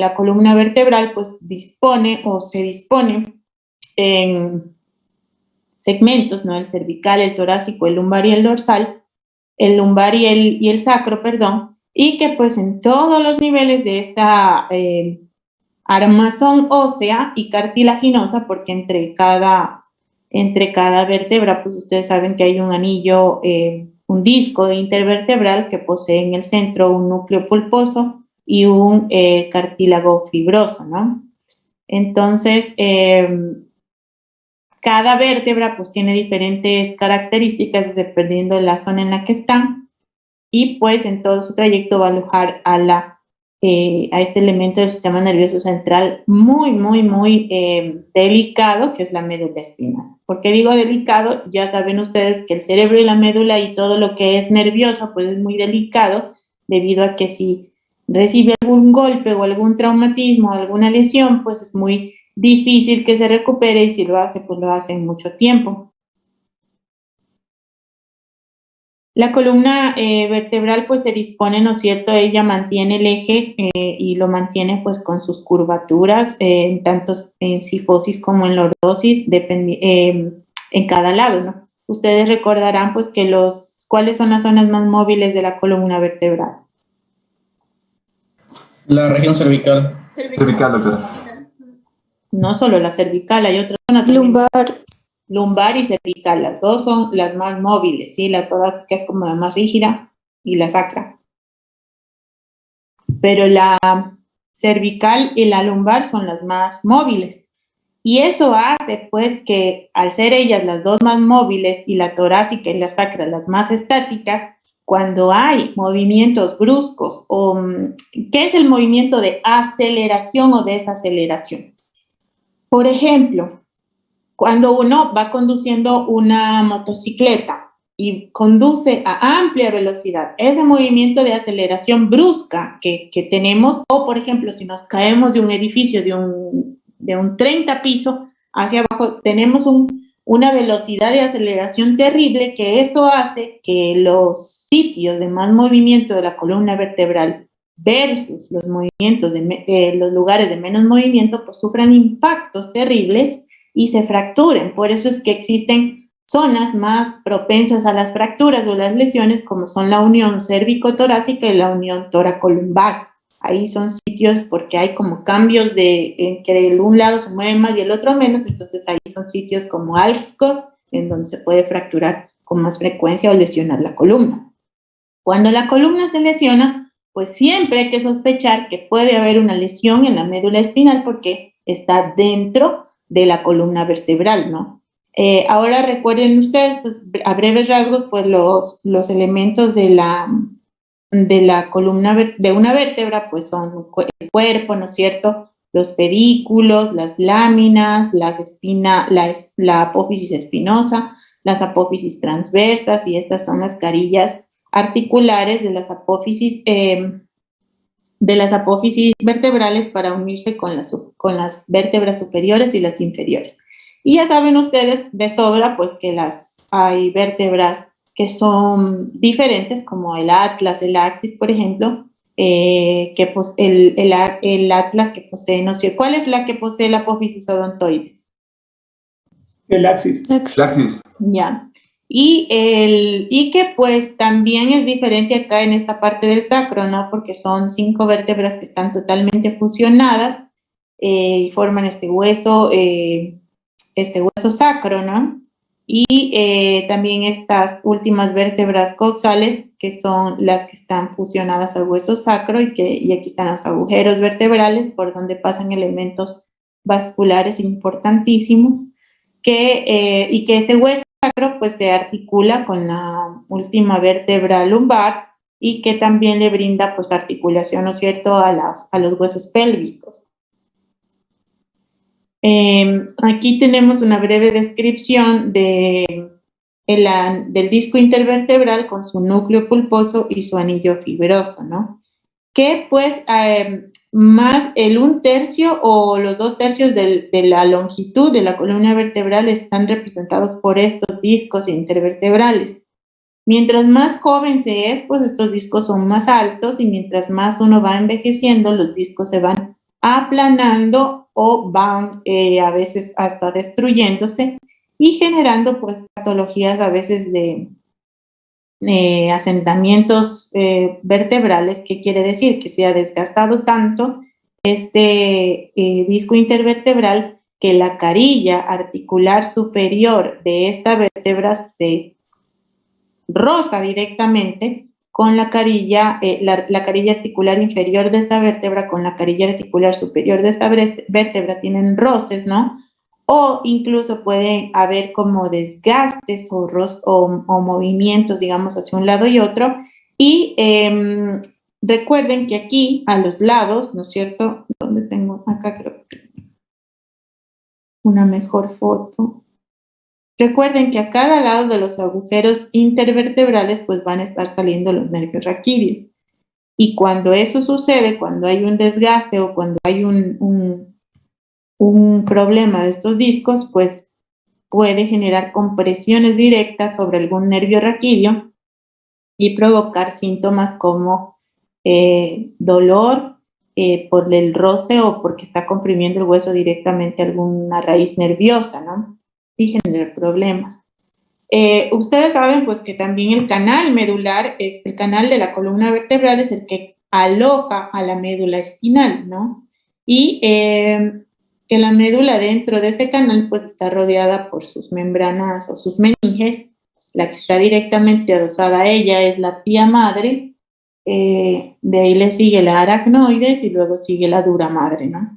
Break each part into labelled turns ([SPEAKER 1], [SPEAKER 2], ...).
[SPEAKER 1] la columna vertebral pues se dispone en segmentos, ¿no? El cervical, el torácico, el lumbar y el dorsal, el lumbar y el sacro, perdón, y que pues en todos los niveles de esta armazón ósea y cartilaginosa, porque entre cada vértebra, pues ustedes saben que hay un anillo, un disco intervertebral que posee en el centro un núcleo pulposo y un cartílago fibroso, ¿no? Entonces, cada vértebra pues tiene diferentes características dependiendo de la zona en la que están y pues en todo su trayecto va a alojar a este elemento del sistema nervioso central muy delicado, que es la médula espinal. ¿Por qué digo delicado? Ya saben ustedes que el cerebro y la médula y todo lo que es nervioso pues es muy delicado, debido a que si recibe algún golpe o algún traumatismo o alguna lesión, pues es muy difícil que se recupere, y si lo hace, pues lo hace en mucho tiempo. La columna vertebral pues se dispone, ¿no es cierto? Ella mantiene el eje y lo mantiene pues con sus curvaturas, tanto en cifosis como en lordosis, en cada lado, ¿no? Ustedes recordarán pues que ¿cuáles son las zonas más móviles de la columna vertebral?
[SPEAKER 2] La región cervical.
[SPEAKER 3] Cervical, doctora.
[SPEAKER 1] No solo la cervical, hay otra zona también. Lumbar y cervical, las dos son las más móviles, ¿sí? La torácica es como la más rígida y la sacra. Pero la cervical y la lumbar son las más móviles. Y eso hace, pues, que al ser ellas las dos más móviles y la torácica y la sacra las más estáticas, cuando hay movimientos bruscos, ¿qué es el movimiento de aceleración o desaceleración? Por ejemplo, cuando uno va conduciendo una motocicleta y conduce a amplia velocidad, ese movimiento de aceleración brusca que tenemos, o por ejemplo, si nos caemos de un edificio de un 30 piso hacia abajo, tenemos una velocidad de aceleración terrible, que eso hace que los sitios de más movimiento de la columna vertebral versus los movimientos los lugares de menos movimiento, pues sufran impactos terribles y se fracturen. Por eso es que existen zonas más propensas a las fracturas o las lesiones, como son la unión cérvico-torácica y la unión toracolumbar. Ahí son sitios porque hay como cambios en que el un lado se mueve más y el otro menos, entonces ahí son sitios como álgicos en donde se puede fracturar con más frecuencia o lesionar la columna. Cuando la columna se lesiona, pues siempre hay que sospechar que puede haber una lesión en la médula espinal porque está dentro de la columna vertebral, ¿no? Ahora recuerden ustedes, pues a breves rasgos, pues los elementos de la columna de una vértebra, pues son el cuerpo, ¿no es cierto? Los pedículos, las láminas, la apófisis espinosa, las apófisis transversas, y estas son las carillas articulares de las apófisis vertebrales para unirse con las vértebras superiores y las inferiores. Y ya saben ustedes de sobra pues que hay vértebras que son diferentes, como el atlas, el axis, por ejemplo, que pues el atlas que posee, no sé, ¿cuál es la que posee la apófisis odontoides?
[SPEAKER 4] El axis.
[SPEAKER 1] Ya. Y que pues también es diferente acá en esta parte del sacro, ¿no? Porque son 5 vértebras que están totalmente fusionadas y forman este hueso sacro, ¿no? Y también estas últimas vértebras coxales, que son las que están fusionadas al hueso sacro, y aquí están los agujeros vertebrales por donde pasan elementos vasculares importantísimos, y que este hueso sacro pues se articula con la última vértebra lumbar y que también le brinda pues articulación, ¿no es cierto?, a los huesos pélvicos. Aquí tenemos una breve descripción del disco intervertebral con su núcleo pulposo y su anillo fibroso, ¿no? Que pues más el 1/3 o los 2/3 de la longitud de la columna vertebral están representados por estos discos intervertebrales. Mientras más joven se es, pues estos discos son más altos, y mientras más uno va envejeciendo, los discos se van aplanando o van a veces hasta destruyéndose y generando pues patologías a veces de asentamientos vertebrales, que quiere decir que se ha desgastado tanto este disco intervertebral que la carilla articular superior de esta vértebra se roza directamente con la carilla, la carilla articular inferior de esta vértebra con la carilla articular superior de esta vértebra tienen roces, ¿no? O incluso puede haber como desgastes o movimientos, digamos, hacia un lado y otro. Y recuerden que aquí a los lados, ¿no es cierto? ¿Dónde tengo? Acá creo que una mejor foto. Recuerden que a cada lado de los agujeros intervertebrales pues van a estar saliendo los nervios raquídeos. Y cuando eso sucede, cuando hay un desgaste o cuando hay un problema de estos discos, pues puede generar compresiones directas sobre algún nervio raquídeo y provocar síntomas como dolor por el roce o porque está comprimiendo el hueso directamente a alguna raíz nerviosa, ¿no? Y generar problemas. Ustedes saben pues que también el canal medular, el canal de la columna vertebral es el que aloja a la médula espinal, ¿no? Y que la médula dentro de ese canal pues está rodeada por sus membranas o sus meninges. La que está directamente adosada a ella es la pía madre, de ahí le sigue la aracnoides y luego sigue la dura madre, ¿no?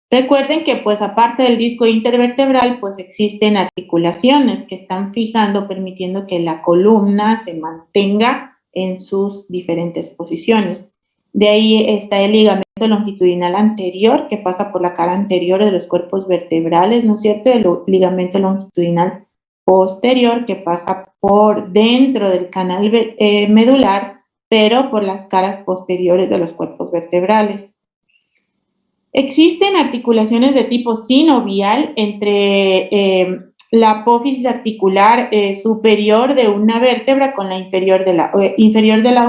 [SPEAKER 1] Recuerden que pues aparte del disco intervertebral pues existen articulaciones que están fijando, permitiendo que la columna se mantenga en sus diferentes posiciones. De ahí está el ligamento longitudinal anterior que pasa por la cara anterior de los cuerpos vertebrales, ¿no es cierto? El ligamento longitudinal posterior que pasa por dentro del canal medular, pero por las caras posteriores de los cuerpos vertebrales. Existen articulaciones de tipo sinovial entre la apófisis articular superior de una vértebra con la inferior de la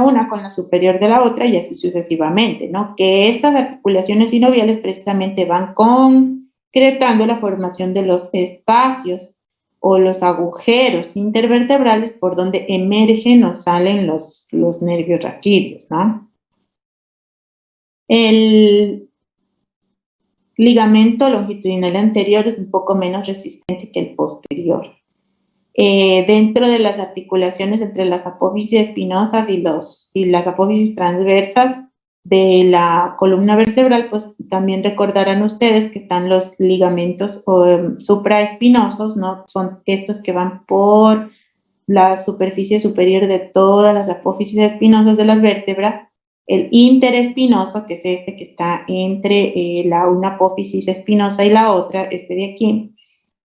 [SPEAKER 1] una con la superior de la otra y así sucesivamente, ¿no? Que estas articulaciones sinoviales precisamente van concretando la formación de los espacios o los agujeros intervertebrales por donde emergen o salen los nervios raquídeos, ¿no? El ligamento longitudinal anterior es un poco menos resistente que el posterior. Dentro de las articulaciones entre las apófisis espinosas y las apófisis transversas de la columna vertebral, pues también recordarán ustedes que están los ligamentos supraespinosos, ¿no? Son estos que van por la superficie superior de todas las apófisis espinosas de las vértebras, el interespinoso, que es este que está entre una apófisis espinosa y la otra, este de aquí,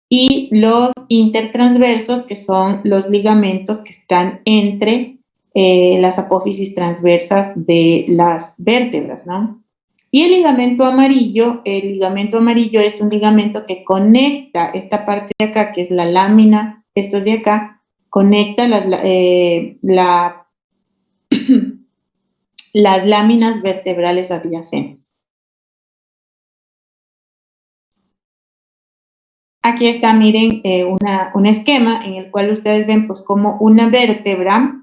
[SPEAKER 1] y los intertransversos, que son los ligamentos que están entre las apófisis transversas de las vértebras, ¿no? Y el ligamento amarillo es un ligamento que conecta esta parte de acá, que es la lámina, esto es de acá, conecta las láminas vertebrales adyacentes. Aquí está, miren, un esquema en el cual ustedes ven pues como una vértebra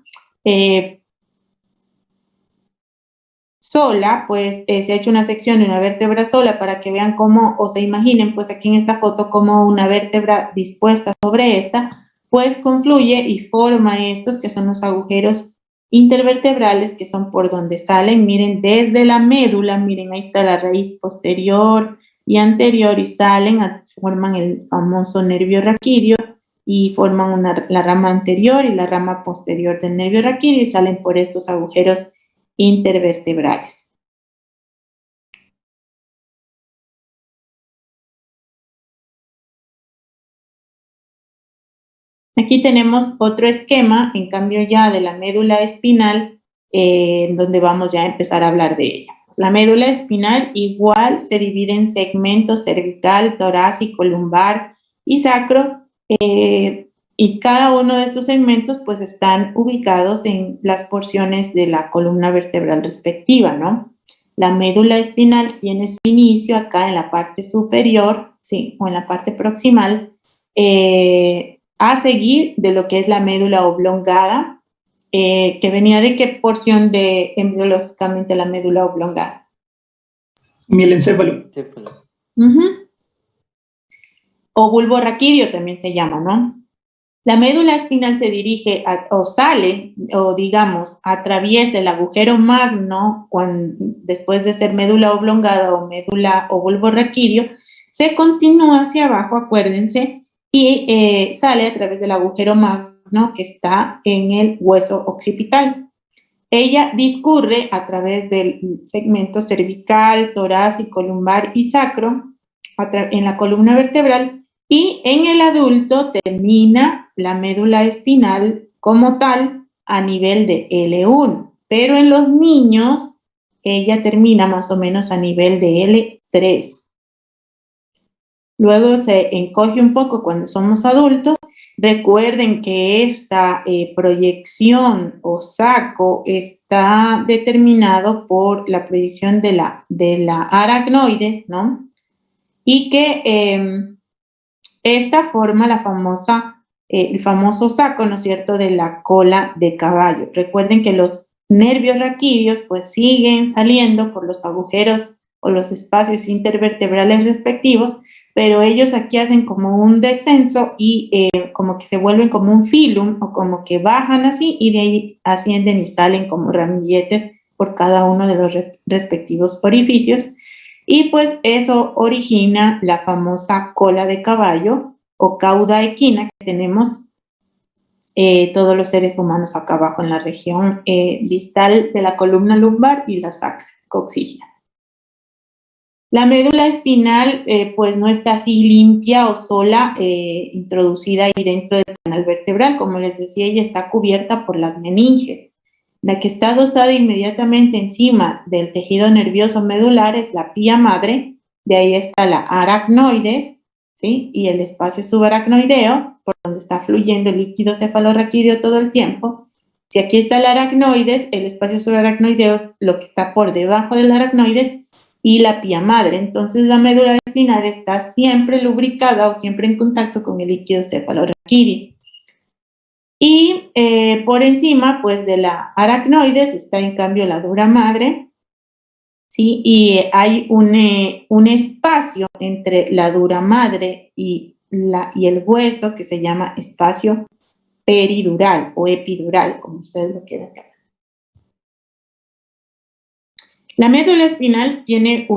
[SPEAKER 1] sola, pues se ha hecho una sección de una vértebra sola para que vean cómo, o se imaginen pues aquí en esta foto como una vértebra dispuesta sobre esta, pues confluye y forma estos que son los agujeros intervertebrales que son por donde salen, miren, desde la médula, miren, ahí está la raíz posterior y anterior y salen, forman el famoso nervio raquídeo y forman la rama anterior y la rama posterior del nervio raquídeo y salen por estos agujeros intervertebrales. Aquí tenemos otro esquema, en cambio ya de la médula espinal, donde vamos ya a empezar a hablar de ella. La médula espinal igual se divide en segmentos cervical, torácico, lumbar y sacro, y cada uno de estos segmentos pues están ubicados en las porciones de la columna vertebral respectiva, ¿no? La médula espinal tiene su inicio acá en la parte superior, sí, o en la parte proximal, a seguir de lo que es la médula oblongada, que venía de qué porción de embriológicamente la médula oblongada.
[SPEAKER 4] Mielencéfalo.
[SPEAKER 1] O bulbo raquídeo también se llama, ¿no? La médula espinal se dirige o sale, o digamos, atraviesa el agujero magno después de ser médula oblongada o médula o bulbo raquídeo, se continúa hacia abajo, acuérdense, y sale a través del agujero magno que está en el hueso occipital. Ella discurre a través del segmento cervical, torácico, lumbar y sacro, en la columna vertebral, y en el adulto termina la médula espinal como tal a nivel de L1, pero en los niños ella termina más o menos a nivel de L3. Luego se encoge un poco cuando somos adultos. Recuerden que esta proyección o saco está determinado por la proyección de la aracnoides, ¿no? Y que esta forma el famoso saco, ¿no es cierto?, de la cola de caballo. Recuerden que los nervios raquídeos pues siguen saliendo por los agujeros o los espacios intervertebrales respectivos, pero ellos aquí hacen como un descenso y como que se vuelven como un filum o como que bajan así y de ahí ascienden y salen como ramilletes por cada uno de los respectivos orificios. Y pues eso origina la famosa cola de caballo o cauda equina que tenemos todos los seres humanos acá abajo en la región distal de la columna lumbar y la sacra coxígea. La médula espinal pues no está así limpia o sola, introducida ahí dentro del canal vertebral. Como les decía, ella está cubierta por las meninges. La que está adosada inmediatamente encima del tejido nervioso medular es la pía madre, de ahí está la aracnoides, ¿sí? Y el espacio subaracnoideo, por donde está fluyendo el líquido cefalorraquídeo todo el tiempo. Si aquí está el aracnoides, el espacio subaracnoideo es lo que está por debajo del aracnoides y la pía madre. Entonces la médula espinal está siempre lubricada o siempre en contacto con el líquido cefalorraquídeo. Y por encima, pues, de la aracnoides está en cambio la dura madre, ¿sí? Y hay un espacio entre la dura madre y el hueso que se llama espacio peridural o epidural, como ustedes lo quieran llamar. La médula espinal tiene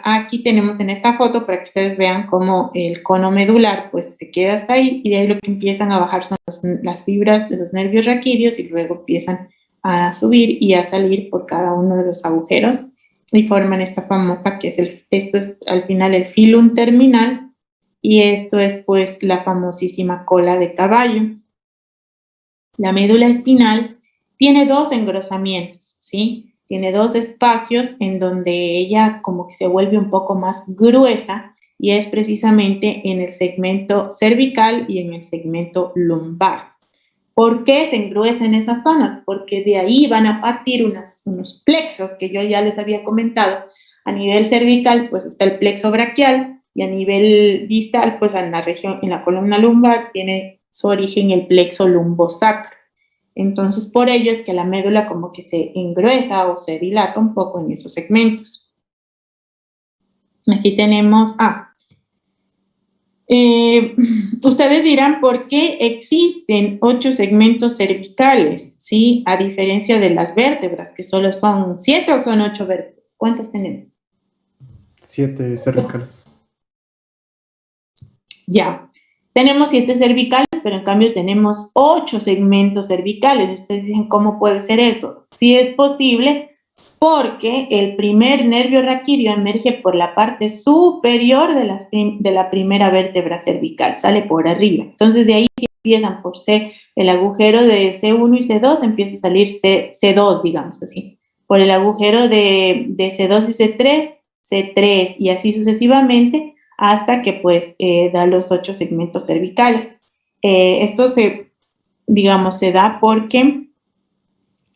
[SPEAKER 1] aquí tenemos en esta foto para que ustedes vean cómo el cono medular pues se queda hasta ahí y de ahí lo que empiezan a bajar son las fibras de los nervios raquídeos y luego empiezan a subir y a salir por cada uno de los agujeros y forman esta famosa esto es al final el filum terminal y esto es pues la famosísima cola de caballo. La médula espinal tiene dos engrosamientos, ¿sí? Tiene dos espacios en donde ella como que se vuelve un poco más gruesa y es precisamente en el segmento cervical y en el segmento lumbar. ¿Por qué se engruesa en esas zonas? Porque de ahí van a partir unos plexos que yo ya les había comentado. A nivel cervical, pues está el plexo braquial y a nivel distal, pues en la columna lumbar tiene su origen el plexo lumbosacro. Entonces, por ello es que la médula como que se engruesa o se dilata un poco en esos segmentos. Aquí tenemos, ustedes dirán, ¿por qué existen 8 segmentos cervicales? ¿Sí? A diferencia de las vértebras, que solo son 7 o son 8 vértebras. ¿Cuántas tenemos?
[SPEAKER 2] 7 cervicales.
[SPEAKER 1] Ya. Tenemos 7 cervicales, pero en cambio tenemos 8 segmentos cervicales. Ustedes dicen, ¿cómo puede ser esto? Sí es posible porque el primer nervio raquídeo emerge por la parte superior de la primera vértebra cervical, sale por arriba. Entonces de ahí empiezan por el agujero de C1 y C2, empieza a salir C2, digamos así. Por el agujero de C2 y C3, C3 y así sucesivamente, hasta que pues da los 8 segmentos cervicales. Esto se da porque,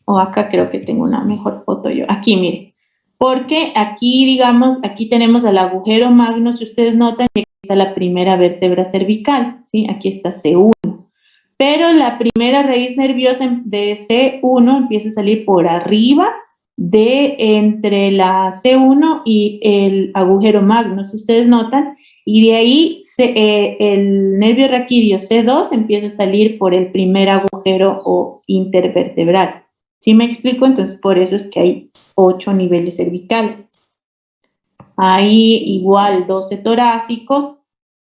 [SPEAKER 1] acá creo que tengo una mejor foto yo, aquí miren, Porque aquí, digamos, aquí tenemos el agujero magno, si ustedes notan, que aquí está la primera vértebra cervical, ¿sí? Aquí está C1. Pero la primera raíz nerviosa de C1 empieza a salir por arriba de entre la C1 y el agujero magno, si ustedes notan, y de ahí el nervio raquídeo C2 empieza a salir por el primer agujero o intervertebral. ¿Sí me explico? Entonces, por eso es que hay 8 niveles cervicales. Hay igual 12 torácicos,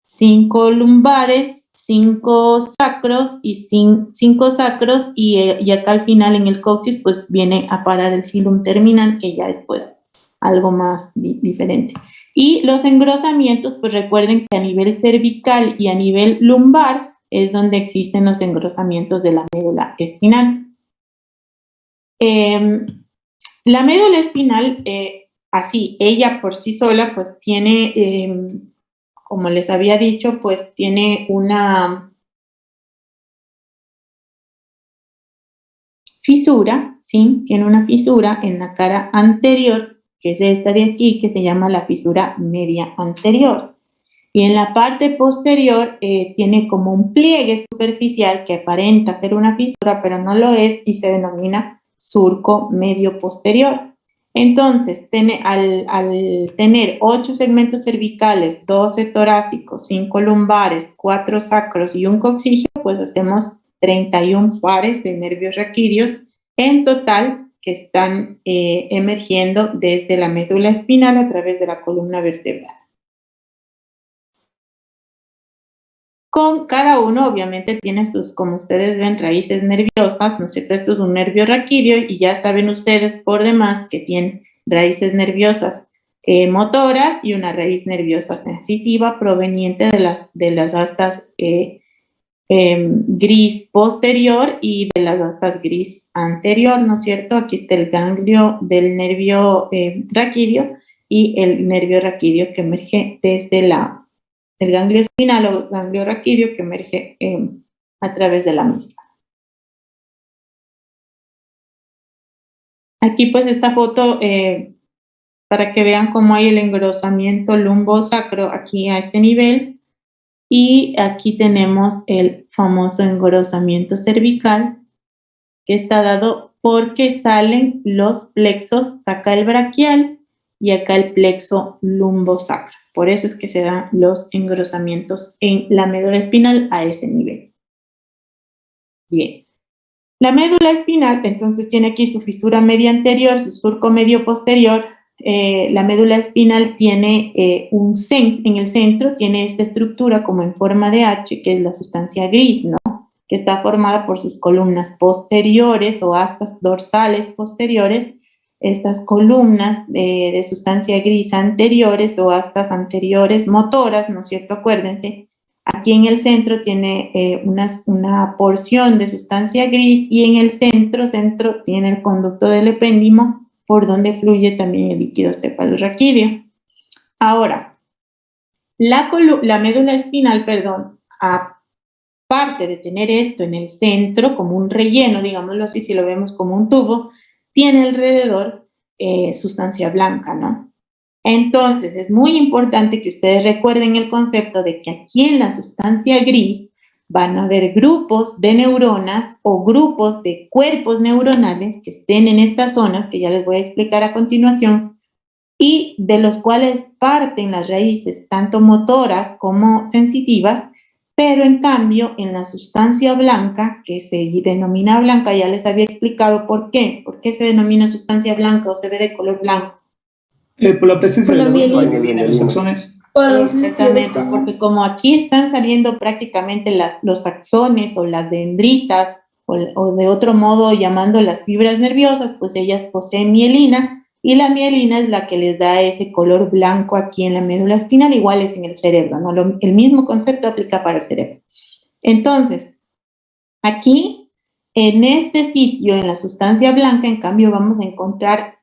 [SPEAKER 1] 5 lumbares, 5 sacros y 5 sacros y acá al final en el coxis pues viene a parar el filum terminal, que ya es pues algo más diferente. Y los engrosamientos, pues recuerden que a nivel cervical y a nivel lumbar es donde existen los engrosamientos de la médula espinal. La médula espinal, así, ella por sí sola, pues tiene, como les había dicho, pues tiene una fisura, ¿sí? Tiene una fisura en la cara anterior, que es esta de aquí, que se llama la fisura media anterior. Y en la parte posterior tiene como un pliegue superficial que aparenta ser una fisura, pero no lo es y se denomina surco medio posterior. Entonces, al tener 8 segmentos cervicales, 12 torácicos, 5 lumbares, 4 sacros y un coxígeo, pues hacemos 31 pares de nervios raquídeos en total que están emergiendo desde la médula espinal a través de la columna vertebral. Con cada uno, obviamente, tiene sus, como ustedes ven, raíces nerviosas, ¿no es cierto? Esto es un nervio raquídeo y ya saben ustedes por demás que tiene raíces nerviosas motoras y una raíz nerviosa sensitiva proveniente de las astas gris posterior y de las astas gris anterior, ¿no es cierto? Aquí está el ganglio del nervio raquídeo y el nervio raquídeo que emerge desde el ganglio espinal o ganglio raquídeo que emerge a través de la misma. Aquí pues esta foto para que vean cómo hay el engrosamiento lumbosacro aquí a este nivel y aquí tenemos el famoso engrosamiento cervical que está dado porque salen los plexos, acá el braquial y acá el plexo lumbosacro. Por eso es que se dan los engrosamientos en la médula espinal a ese nivel. Bien. La médula espinal, entonces, tiene aquí su fisura media anterior, su surco medio posterior. La médula espinal tiene en el centro, tiene esta estructura como en forma de H, que es la sustancia gris, ¿no? Que está formada por sus columnas posteriores o astas dorsales posteriores, estas columnas de sustancia gris anteriores o astas anteriores motoras, ¿no es cierto? Acuérdense. Aquí en el centro tiene una porción de sustancia gris y en el centro tiene el conducto del epéndimo por donde fluye también el líquido cefalorraquídeo. Ahora, la médula espinal, aparte de tener esto en el centro como un relleno, digámoslo así, si lo vemos como un tubo, tiene alrededor sustancia blanca, ¿no? Entonces, es muy importante que ustedes recuerden el concepto de que aquí en la sustancia gris van a haber grupos de neuronas o grupos de cuerpos neuronales que estén en estas zonas, que ya les voy a explicar a continuación, y de los cuales parten las raíces, tanto motoras como sensitivas, pero en cambio en la sustancia blanca, que se denomina blanca, ya les había explicado por qué se denomina sustancia blanca o se ve de color blanco.
[SPEAKER 4] Por la presencia de los axones.
[SPEAKER 1] Exactamente, porque como aquí están saliendo prácticamente los axones o las dendritas o de otro modo llamando las fibras nerviosas, pues ellas poseen mielina y la mielina es la que les da ese color blanco aquí en la médula espinal, igual es en el cerebro, ¿no? El mismo concepto aplica para el cerebro. Entonces, aquí, en este sitio, en la sustancia blanca, en cambio, vamos a encontrar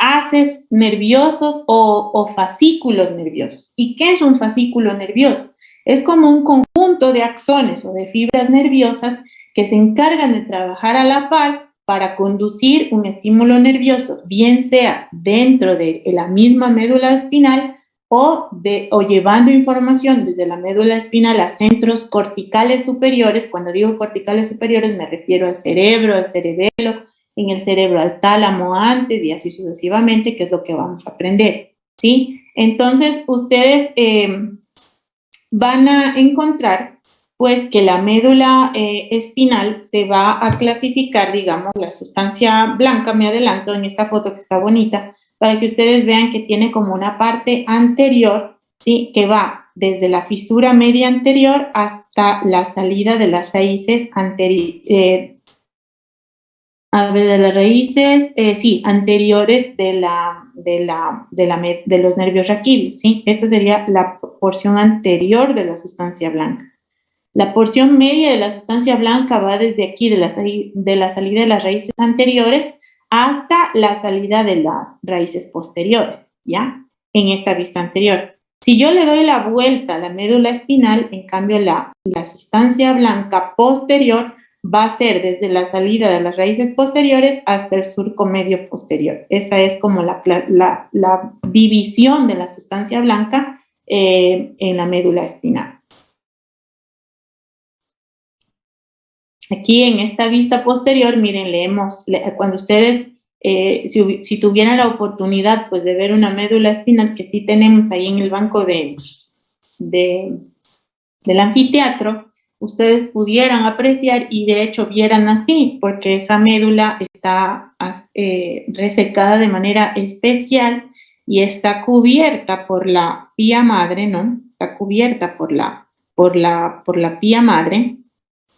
[SPEAKER 1] haces nerviosos o fascículos nerviosos. ¿Y qué es un fascículo nervioso? Es como un conjunto de axones o de fibras nerviosas que se encargan de trabajar a la par para conducir un estímulo nervioso, bien sea dentro de la misma médula espinal o llevando información desde la médula espinal a centros corticales superiores. Cuando digo corticales superiores me refiero al cerebro, al cerebelo, en el cerebro al tálamo antes y así sucesivamente, que es lo que vamos a aprender, ¿sí? Entonces, ustedes van a encontrar pues que la médula espinal se va a clasificar, digamos, la sustancia blanca, me adelanto en esta foto que está bonita, para que ustedes vean que tiene como una parte anterior, ¿sí? Que va desde la fisura media anterior hasta la salida de las raíces anteriores, anteriores de los nervios raquídeos, ¿sí? Esta sería la porción anterior de la sustancia blanca. La porción media de la sustancia blanca va desde aquí, de la salida de las raíces anteriores hasta la salida de las raíces posteriores, ¿ya? En esta vista anterior. Si yo le doy la vuelta a la médula espinal, en cambio la sustancia blanca posterior va a ser desde la salida de las raíces posteriores hasta el surco medio posterior. Esa es como la división de la sustancia blanca en la médula espinal. Aquí en esta vista posterior, miren, leemos, cuando ustedes, si tuvieran la oportunidad pues de ver una médula espinal que sí tenemos ahí en el banco del anfiteatro, ustedes pudieran apreciar y de hecho vieran así, porque esa médula está resecada de manera especial y está cubierta por la pía madre, ¿no? Está cubierta por la pía madre.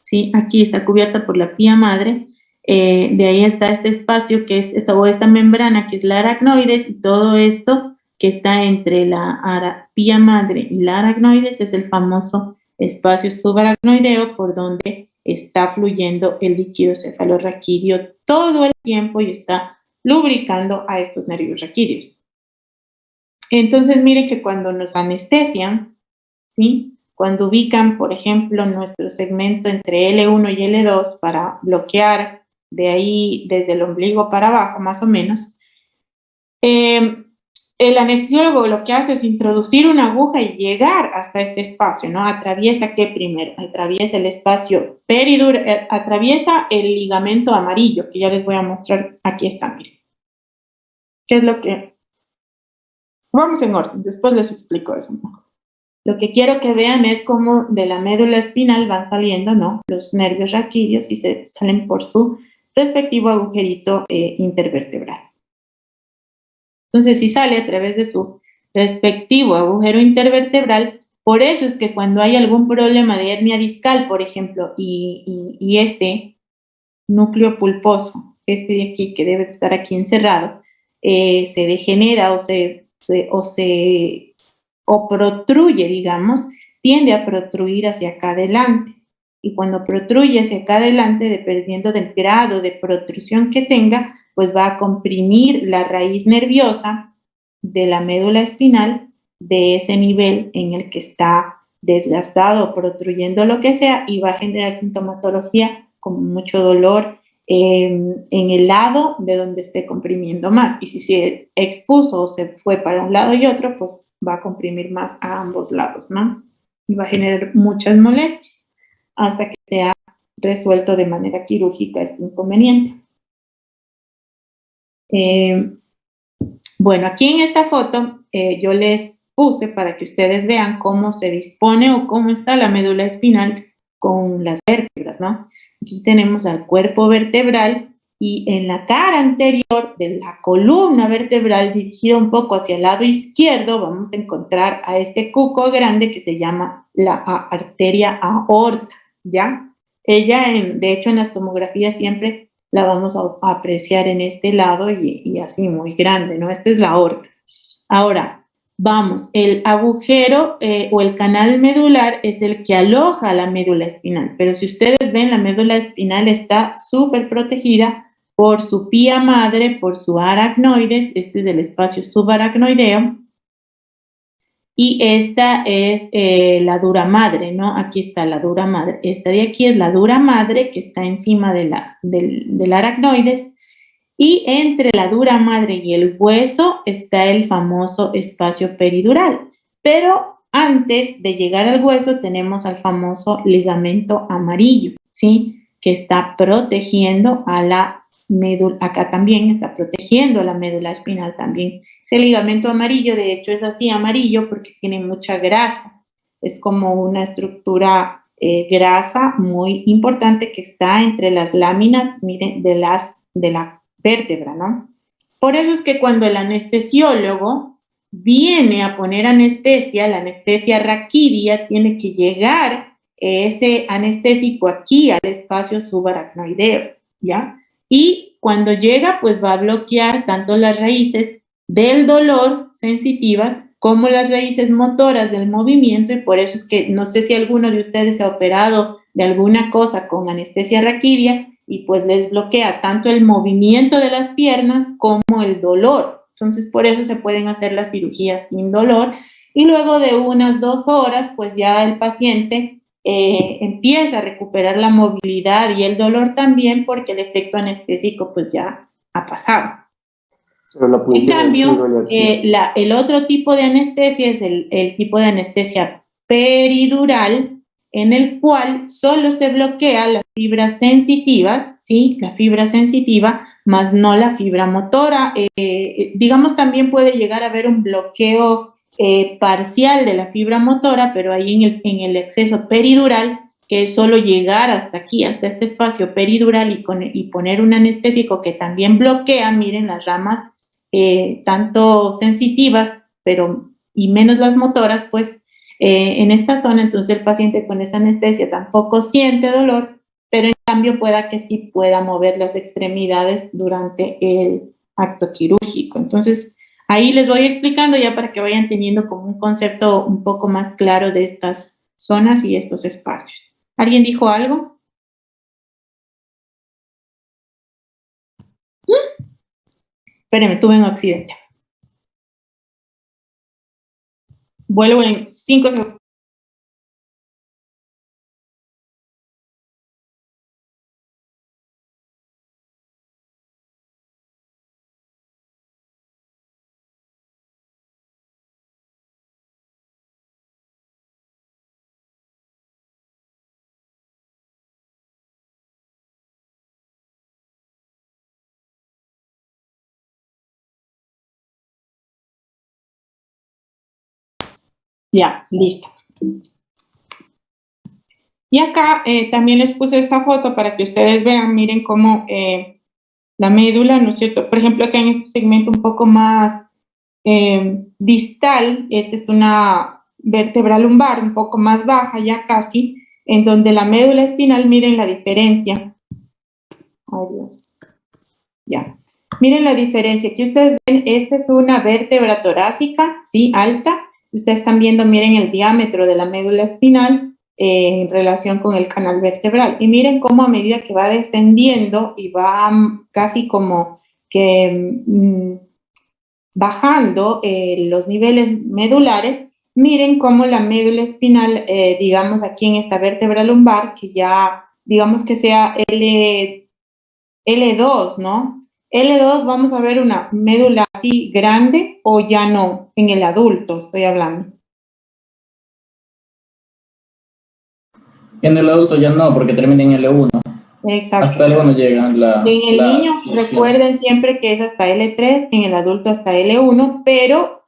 [SPEAKER 1] ¿Sí? Aquí está cubierta por la pía madre, de ahí está este espacio que es esta membrana que es la aracnoides, y todo esto que está entre la pía madre y la aracnoides es el famoso espacio subaracnoideo por donde está fluyendo el líquido cefalorraquídeo todo el tiempo y está lubricando a estos nervios raquídeos. Entonces, miren que cuando nos anestesian, ¿sí? Cuando ubican, por ejemplo, nuestro segmento entre L1 y L2 para bloquear de ahí, desde el ombligo para abajo, más o menos, el anestesiólogo lo que hace es introducir una aguja y llegar hasta este espacio, ¿no? ¿Atraviesa qué primero? Atraviesa el espacio peridural, atraviesa el ligamento amarillo, que ya les voy a mostrar. Aquí está, miren. ¿Qué es lo que...? Vamos en orden, después les explico eso un poco. Lo que quiero que vean es cómo de la médula espinal van saliendo, ¿no? Los nervios raquídeos y se salen por su respectivo agujerito intervertebral. Entonces, si sale a través de su respectivo agujero intervertebral, por eso es que cuando hay algún problema de hernia discal, por ejemplo, y este núcleo pulposo, este de aquí que debe estar aquí encerrado, se degenera o protruye, digamos, tiende a protruir hacia acá adelante. Y cuando protruye hacia acá adelante, dependiendo del grado de protrusión que tenga, pues va a comprimir la raíz nerviosa de la médula espinal de ese nivel en el que está desgastado o protruyendo lo que sea, y va a generar sintomatología como mucho dolor en el lado de donde esté comprimiendo más. Y si se expuso o se fue para un lado y otro, pues va a comprimir más a ambos lados, ¿no? Y va a generar muchas molestias hasta que sea resuelto de manera quirúrgica este inconveniente. Bueno, aquí en esta foto yo les puse para que ustedes vean cómo se dispone o cómo está la médula espinal con las vértebras, ¿no? Aquí tenemos al cuerpo vertebral y en la cara anterior de la columna vertebral, dirigida un poco hacia el lado izquierdo, vamos a encontrar a este cuco grande que se llama la arteria aorta, ¿ya? Ella, de hecho, en las tomografías siempre la vamos a apreciar en este lado y así muy grande, ¿no? Esta es la aorta. Ahora, vamos, el agujero o el canal medular es el que aloja la médula espinal, pero si ustedes ven, la médula espinal está súper protegida por su pía madre, por su aracnoides, este es el espacio subaracnoideo, y esta es la dura madre, ¿no? Aquí está la dura madre. Esta de aquí es la dura madre que está encima del aracnoides, y entre la dura madre y el hueso está el famoso espacio peridural. Pero antes de llegar al hueso tenemos al famoso ligamento amarillo, ¿sí? Que está protegiendo a la médula, acá también está protegiendo a la médula espinal también. El ligamento amarillo, de hecho, es así amarillo porque tiene mucha grasa. Es como una estructura grasa muy importante que está entre las láminas, miren, de la vértebra, ¿no? Por eso es que cuando el anestesiólogo viene a poner anestesia, la anestesia raquídea, tiene que llegar ese anestésico aquí al espacio subaracnoideo, ¿ya? Y cuando llega, pues va a bloquear tanto las raíces del dolor sensitivas como las raíces motoras del movimiento, y por eso es que no sé si alguno de ustedes se ha operado de alguna cosa con anestesia raquídea y pues les bloquea tanto el movimiento de las piernas como el dolor. Entonces, por eso se pueden hacer las cirugías sin dolor, y luego de unas 2 horas, pues ya el paciente empieza a recuperar la movilidad y el dolor también, porque el efecto anestésico pues ya ha pasado. En cambio, el otro tipo de anestesia es el tipo de anestesia peridural, en el cual solo se bloquea las fibras sensitivas, ¿sí? La fibra sensitiva, más no la fibra motora. Digamos, también puede llegar a haber un bloqueo parcial de la fibra motora, pero ahí en el exceso peridural, que es solo llegar hasta aquí, hasta este espacio peridural, y poner un anestésico que también bloquea, miren, las ramas tanto sensitivas, pero y menos las motoras, pues en esta zona. Entonces el paciente con esa anestesia tampoco siente dolor, pero en cambio pueda que sí pueda mover las extremidades durante el acto quirúrgico. Entonces ahí les voy explicando ya para que vayan teniendo como un concepto un poco más claro de estas zonas y estos espacios. ¿Alguien dijo algo? Espérenme, tuve un accidente. Vuelvo en 5 segundos. Ya, listo. Y acá también les puse esta foto para que ustedes vean, miren cómo la médula, ¿no es cierto? Por ejemplo, acá en este segmento un poco más distal, esta es una vértebra lumbar un poco más baja ya casi, en donde la médula espinal, miren la diferencia. Ay, Dios. Ya. Miren la diferencia. Aquí ustedes ven, esta es una vértebra torácica, ¿sí? Alta. Ustedes están viendo, miren el diámetro de la médula espinal en relación con el canal vertebral. Y miren cómo a medida que va descendiendo y va casi como que bajando los niveles medulares, miren cómo la médula espinal, digamos aquí en esta vértebra lumbar, que ya digamos que sea L2, ¿no? L2, vamos a ver una médula así grande o ya no, en el adulto estoy hablando.
[SPEAKER 3] En el adulto ya no, porque termina en L1.
[SPEAKER 1] Exacto.
[SPEAKER 3] Hasta L1 llegan la...
[SPEAKER 1] En el niño, recuerden siempre que es hasta L3, en el adulto hasta L1, pero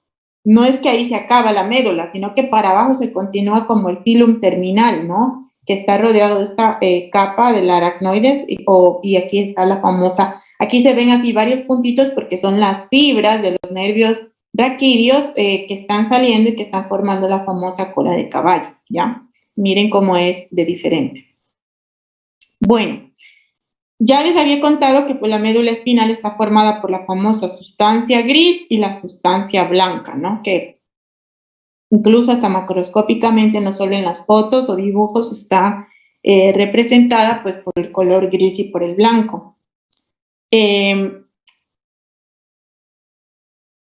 [SPEAKER 1] no es que ahí se acaba la médula, sino que para abajo se continúa como el filum terminal, ¿no? Que está rodeado de esta capa del aracnoides, y aquí está la famosa, aquí se ven así varios puntitos porque son las fibras de los nervios raquídeos que están saliendo y que están formando la famosa cola de caballo, ¿ya? Miren cómo es de diferente. Bueno, ya les había contado que pues, la médula espinal está formada por la famosa sustancia gris y la sustancia blanca, ¿no? Que incluso hasta macroscópicamente, no solo en las fotos o dibujos, está representada pues por el color gris y por el blanco.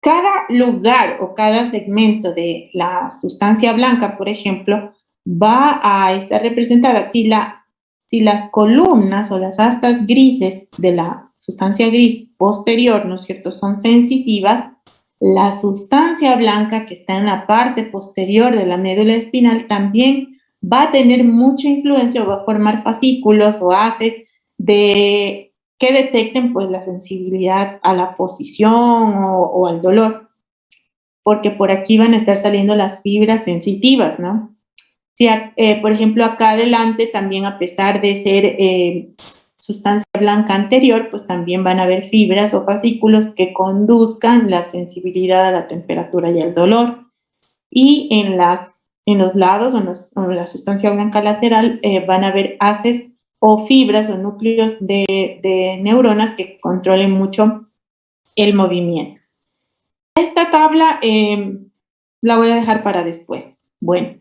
[SPEAKER 1] Cada lugar o cada segmento de la sustancia blanca, por ejemplo, va a estar representada. Si las columnas o las astas grises de la sustancia gris posterior, ¿no es cierto?, son sensitivas, la sustancia blanca que está en la parte posterior de la médula espinal también va a tener mucha influencia o va a formar fascículos o haces que detecten pues la sensibilidad a la posición o al dolor, porque por aquí van a estar saliendo las fibras sensitivas, ¿no? Si, por ejemplo, acá adelante también, a pesar de ser sustancia blanca anterior, pues también van a haber fibras o fascículos que conduzcan la sensibilidad a la temperatura y al dolor. Y en los lados o en la sustancia blanca lateral van a haber haces o fibras o núcleos de neuronas que controlen mucho el movimiento. Esta tabla la voy a dejar para después. Bueno,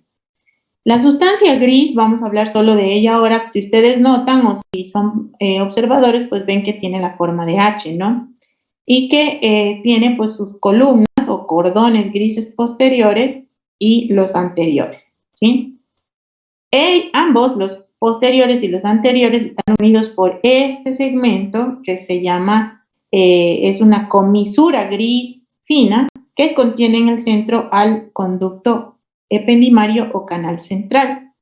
[SPEAKER 1] la sustancia gris, vamos a hablar solo de ella ahora. Si ustedes notan o si son observadores, pues ven que tiene la forma de H, ¿no? Y que tiene pues sus columnas o cordones grises posteriores y los anteriores, ¿sí? Ambos, los posteriores y los anteriores, están unidos por este segmento que se llama, es una comisura gris fina que contiene en el centro al conducto ependimario o canal central.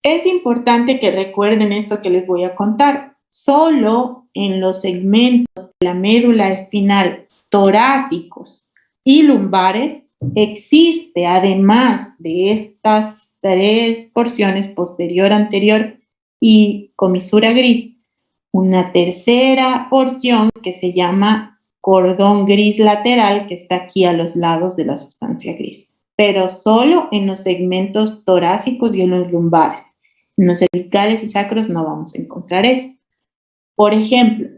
[SPEAKER 1] Es importante que recuerden esto que les voy a contar. Solo en los segmentos de la médula espinal torácicos y lumbares existe, además de estas tres porciones, posterior, anterior y comisura gris, una tercera porción que se llama cordón gris lateral, que está aquí a los lados de la sustancia gris, pero solo en los segmentos torácicos y en los lumbares. En los cervicales y sacros no vamos a encontrar eso. Por ejemplo,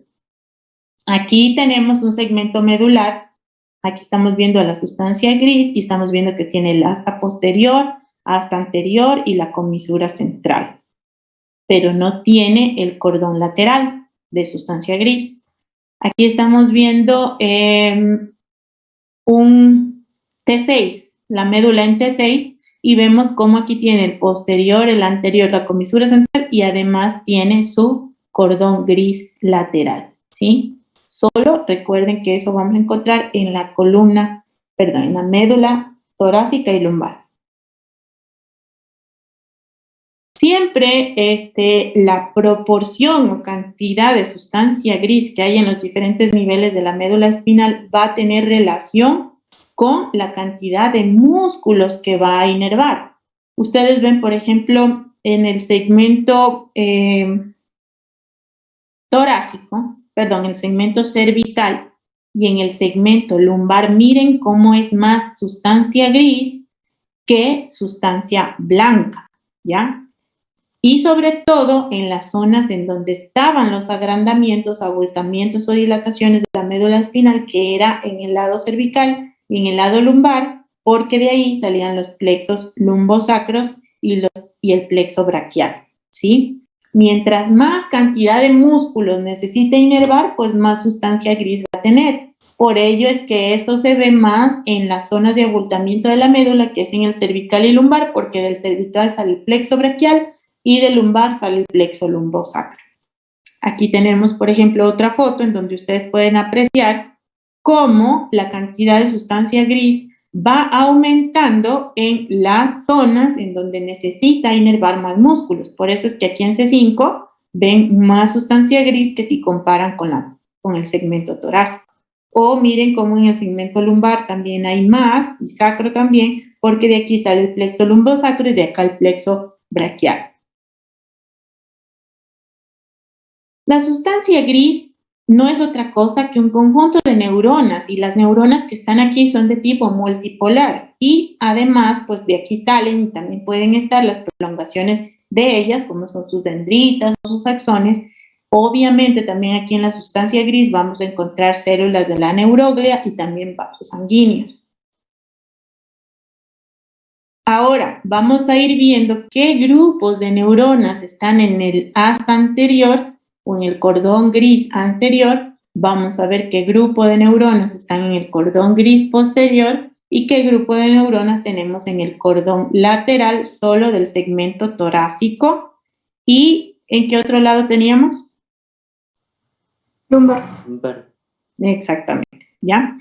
[SPEAKER 1] aquí tenemos un segmento medular. Aquí estamos viendo a la sustancia gris y estamos viendo que tiene el asta posterior, asta anterior y la comisura central, pero no tiene el cordón lateral de sustancia gris. Aquí estamos viendo un T6, la médula en T6, y vemos cómo aquí tiene el posterior, el anterior, la comisura central y además tiene su cordón gris lateral, ¿sí? Solo recuerden que eso vamos a encontrar en la en la médula torácica y lumbar. Siempre la proporción o cantidad de sustancia gris que hay en los diferentes niveles de la médula espinal va a tener relación con la cantidad de músculos que va a inervar. Ustedes ven, por ejemplo, en el segmento el segmento cervical y en el segmento lumbar, miren cómo es más sustancia gris que sustancia blanca, ¿ya? Y sobre todo en las zonas en donde estaban los agrandamientos, abultamientos o dilataciones de la médula espinal, que era en el lado cervical y en el lado lumbar, porque de ahí salían los plexos lumbosacros y el plexo braquial, ¿sí? Mientras más cantidad de músculos necesite inervar, pues más sustancia gris va a tener. Por ello es que eso se ve más en las zonas de abultamiento de la médula, que es en el cervical y lumbar, porque del cervical sale el plexo braquial y del lumbar sale el plexo lumbosacro. Aquí tenemos, por ejemplo, otra foto en donde ustedes pueden apreciar cómo la cantidad de sustancia gris va aumentando en las zonas en donde necesita inervar más músculos. Por eso es que aquí en C5 ven más sustancia gris que si comparan con el segmento torácico. O miren cómo en el segmento lumbar también hay más, y sacro también, porque de aquí sale el plexo lumbosacro y de acá el plexo braquial. La sustancia gris no es otra cosa que un conjunto de neuronas, y las neuronas que están aquí son de tipo multipolar, y además pues de aquí salen y también pueden estar las prolongaciones de ellas, como son sus dendritas o sus axones. Obviamente también aquí en la sustancia gris vamos a encontrar células de la neuroglia y también vasos sanguíneos. Ahora vamos a ir viendo qué grupos de neuronas están en el asta anterior o en el cordón gris anterior, vamos a ver qué grupo de neuronas están en el cordón gris posterior y qué grupo de neuronas tenemos en el cordón lateral solo del segmento torácico. ¿Y en qué otro lado teníamos?
[SPEAKER 5] Lumbar.
[SPEAKER 1] Exactamente, ¿ya?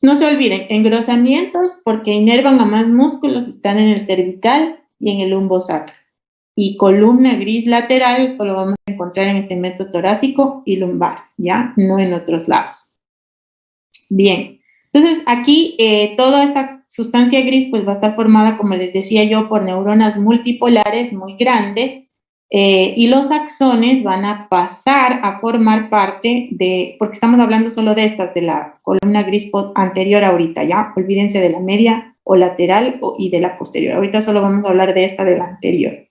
[SPEAKER 1] No se olviden, engrosamientos porque inervan a más músculos están en el cervical y en el lumbosacro. Y columna gris lateral solo vamos a encontrar en el segmento torácico y lumbar, ¿ya? No en otros lados. Bien, entonces aquí toda esta sustancia gris pues va a estar formada, como les decía yo, por neuronas multipolares muy grandes y los axones van a pasar a formar parte de, porque estamos hablando solo de estas, de la columna gris anterior ahorita, ¿ya? Olvídense de la media o lateral y de la posterior. Ahorita solo vamos a hablar de esta, de la anterior.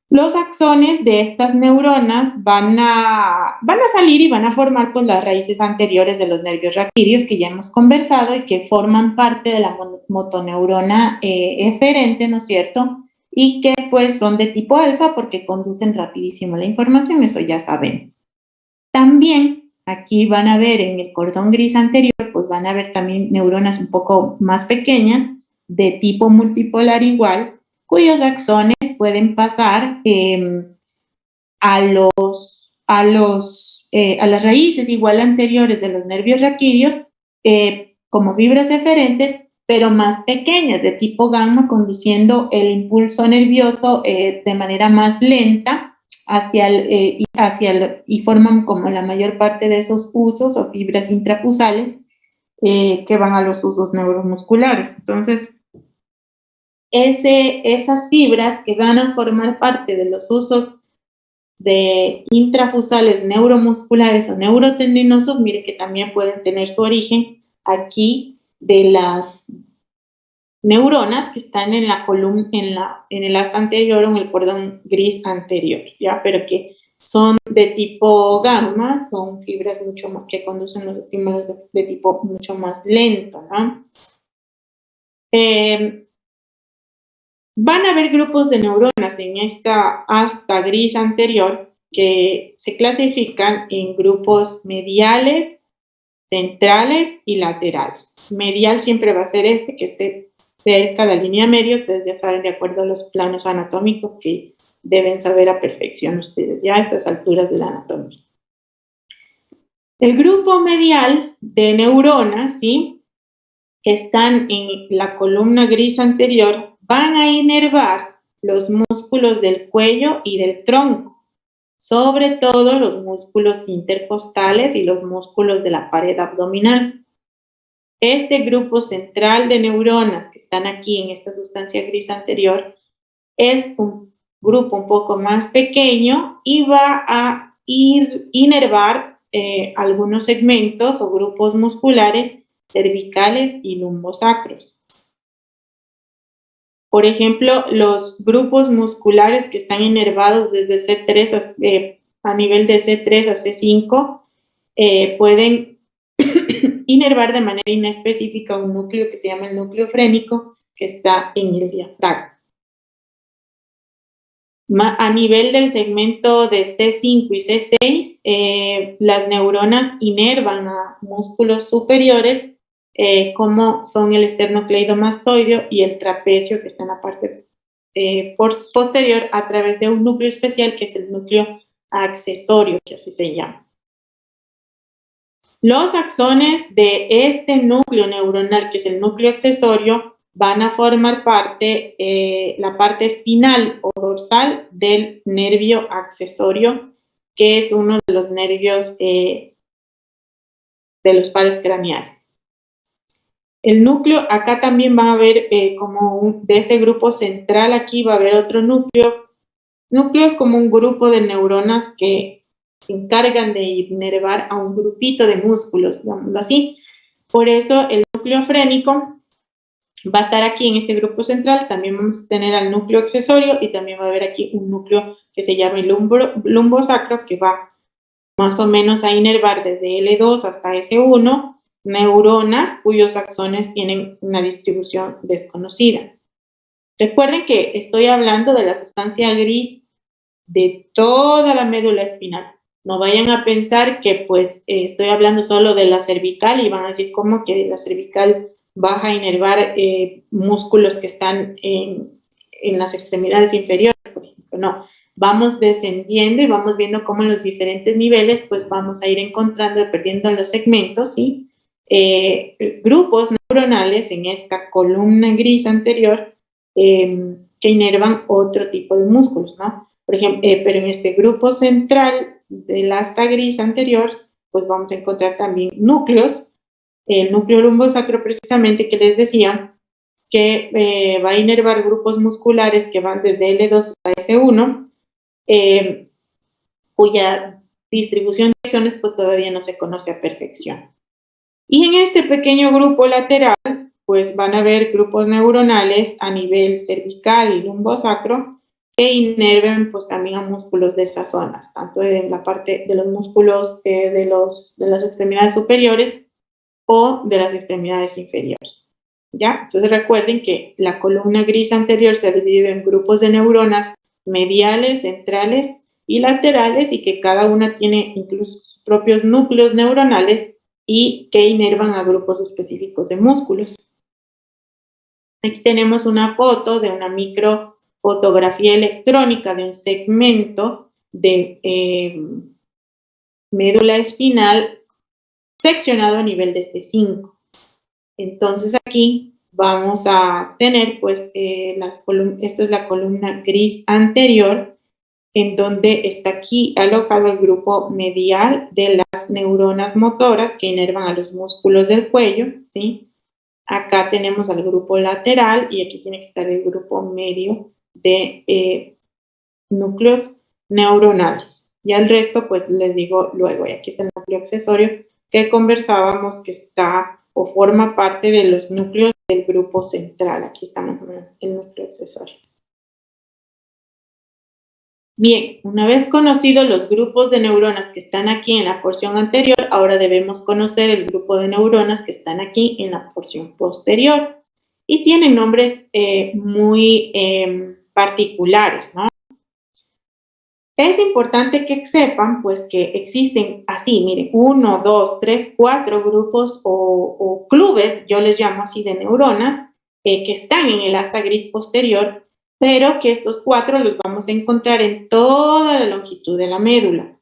[SPEAKER 1] Los axones de estas neuronas van a salir y van a formar pues las raíces anteriores de los nervios raquídeos que ya hemos conversado y que forman parte de la motoneurona eferente, ¿no es cierto? Y que pues son de tipo alfa porque conducen rapidísimo la información, eso ya sabemos. También aquí van a ver en el cordón gris anterior, pues van a ver también neuronas un poco más pequeñas de tipo multipolar igual, cuyos axones pueden pasar a las raíces igual anteriores de los nervios raquídeos como fibras eferentes, pero más pequeñas, de tipo gamma, conduciendo el impulso nervioso de manera más lenta y forman como la mayor parte de esos usos o fibras intrafusales que van a los usos neuromusculares. Entonces, esas fibras que van a formar parte de los usos de intrafusales neuromusculares o neurotendinosos, mire que también pueden tener su origen aquí de las neuronas que están en la columna, en el asta anterior o en el cordón gris anterior, ¿ya? Pero que son de tipo gamma, son fibras mucho más que conducen los estímulos de tipo mucho más lento, ¿no? Van a haber grupos de neuronas en esta asta gris anterior que se clasifican en grupos mediales, centrales y laterales. Medial siempre va a ser este, que esté cerca de la línea media. Ustedes ya saben, de acuerdo a los planos anatómicos, que deben saber a perfección ustedes ya a estas alturas de la anatomía. El grupo medial de neuronas, ¿sí?, que están en la columna gris anterior, van a inervar los músculos del cuello y del tronco, sobre todo los músculos intercostales y los músculos de la pared abdominal. Este grupo central de neuronas que están aquí en esta sustancia gris anterior es un grupo un poco más pequeño y va a inervar algunos segmentos o grupos musculares cervicales y lumbosacros. Por ejemplo, los grupos musculares que están inervados desde C3 a nivel de C3 a C5 pueden inervar de manera inespecífica un núcleo que se llama el núcleo frénico, que está en el diafragma. A nivel del segmento de C5 y C6, las neuronas inervan a músculos superiores como son el esternocleidomastoideo y el trapecio, que está en la parte posterior, a través de un núcleo especial que es el núcleo accesorio, que así se llama. Los axones de este núcleo neuronal, que es el núcleo accesorio, van a formar parte, la parte espinal o dorsal del nervio accesorio, que es uno de los nervios de los pares craneales. El núcleo, acá también va a haber de este grupo central, aquí va a haber otro núcleo. Núcleo es como un grupo de neuronas que se encargan de inervar a un grupito de músculos, digámoslo así. Por eso el núcleo frénico va a estar aquí en este grupo central. También vamos a tener al núcleo accesorio y también va a haber aquí un núcleo que se llama el lumbosacro, que va más o menos a inervar desde L2 hasta S1 neuronas cuyos axones tienen una distribución desconocida. Recuerden que estoy hablando de la sustancia gris de toda la médula espinal, No vayan a pensar que pues estoy hablando solo de la cervical y van a decir cómo que la cervical baja a inervar músculos que están en las extremidades inferiores, por ejemplo. No, vamos descendiendo y vamos viendo cómo en los diferentes niveles pues vamos a ir encontrando, perdiendo los segmentos, ¿sí? Grupos neuronales en esta columna gris anterior que inervan otro tipo de músculos, ¿no? Por ejemplo, pero en este grupo central del asta gris anterior, pues vamos a encontrar también núcleos, el núcleo lumbosacro precisamente que les decía, que va a inervar grupos musculares que van desde L2 hasta S1, cuya distribución de acciones pues todavía no se conoce a perfección. Y en este pequeño grupo lateral, pues van a haber grupos neuronales a nivel cervical y lumbosacro que inerven pues también a músculos de esas zonas, tanto en la parte de los músculos de las extremidades superiores o de las extremidades inferiores. ¿Ya? Entonces recuerden que la columna gris anterior se ha dividido en grupos de neuronas mediales, centrales y laterales, y que cada una tiene incluso sus propios núcleos neuronales y que inervan a grupos específicos de músculos. Aquí tenemos una foto de una microfotografía electrónica de un segmento de médula espinal seccionado a nivel de C5. Entonces aquí vamos a tener pues esta es la columna gris anterior, en donde está aquí alojado el grupo medial de las neuronas motoras que inervan a los músculos del cuello, ¿sí? Acá tenemos al grupo lateral y aquí tiene que estar el grupo medio de núcleos neuronales. Y al resto, pues les digo luego, y aquí está el núcleo accesorio que conversábamos, que está o forma parte de los núcleos del grupo central. Aquí estamos en el núcleo accesorio. Bien, una vez conocidos los grupos de neuronas que están aquí en la porción anterior, ahora debemos conocer el grupo de neuronas que están aquí en la porción posterior. Y tienen nombres muy particulares, ¿no? Es importante que sepan, pues, que existen así, miren, 1, 2, 3, 4 grupos o clubes, yo les llamo así, de neuronas, que están en el asta gris posterior, pero que estos 4 los vamos a encontrar en toda la longitud de la médula.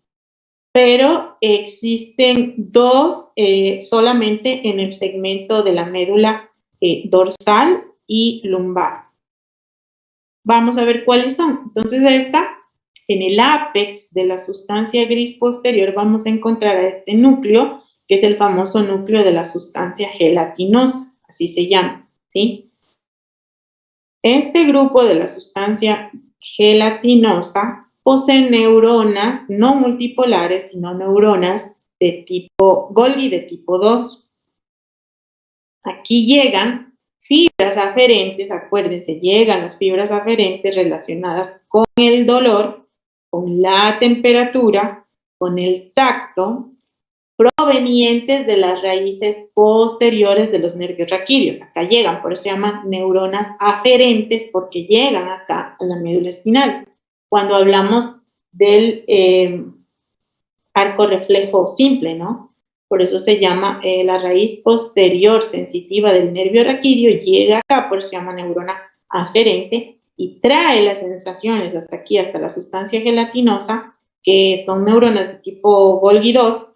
[SPEAKER 1] Pero existen 2 solamente en el segmento de la médula dorsal y lumbar. Vamos a ver cuáles son. Entonces, en el ápex de la sustancia gris posterior vamos a encontrar a este núcleo, que es el famoso núcleo de la sustancia gelatinosa, así se llama, ¿sí? Este grupo de la sustancia gelatinosa posee neuronas no multipolares, sino neuronas de tipo Golgi de tipo 2. Aquí llegan fibras aferentes, acuérdense, llegan las fibras aferentes relacionadas con el dolor, con la temperatura, con el tacto, provenientes de las raíces posteriores de los nervios raquídeos. Acá llegan, por eso se llaman neuronas aferentes, porque llegan acá a la médula espinal. Cuando hablamos del arco reflejo simple, ¿no? Por eso se llama la raíz posterior sensitiva del nervio raquídeo, llega acá, por eso se llama neurona aferente, y trae las sensaciones hasta aquí, hasta la sustancia gelatinosa, que son neuronas de tipo Golgi 2,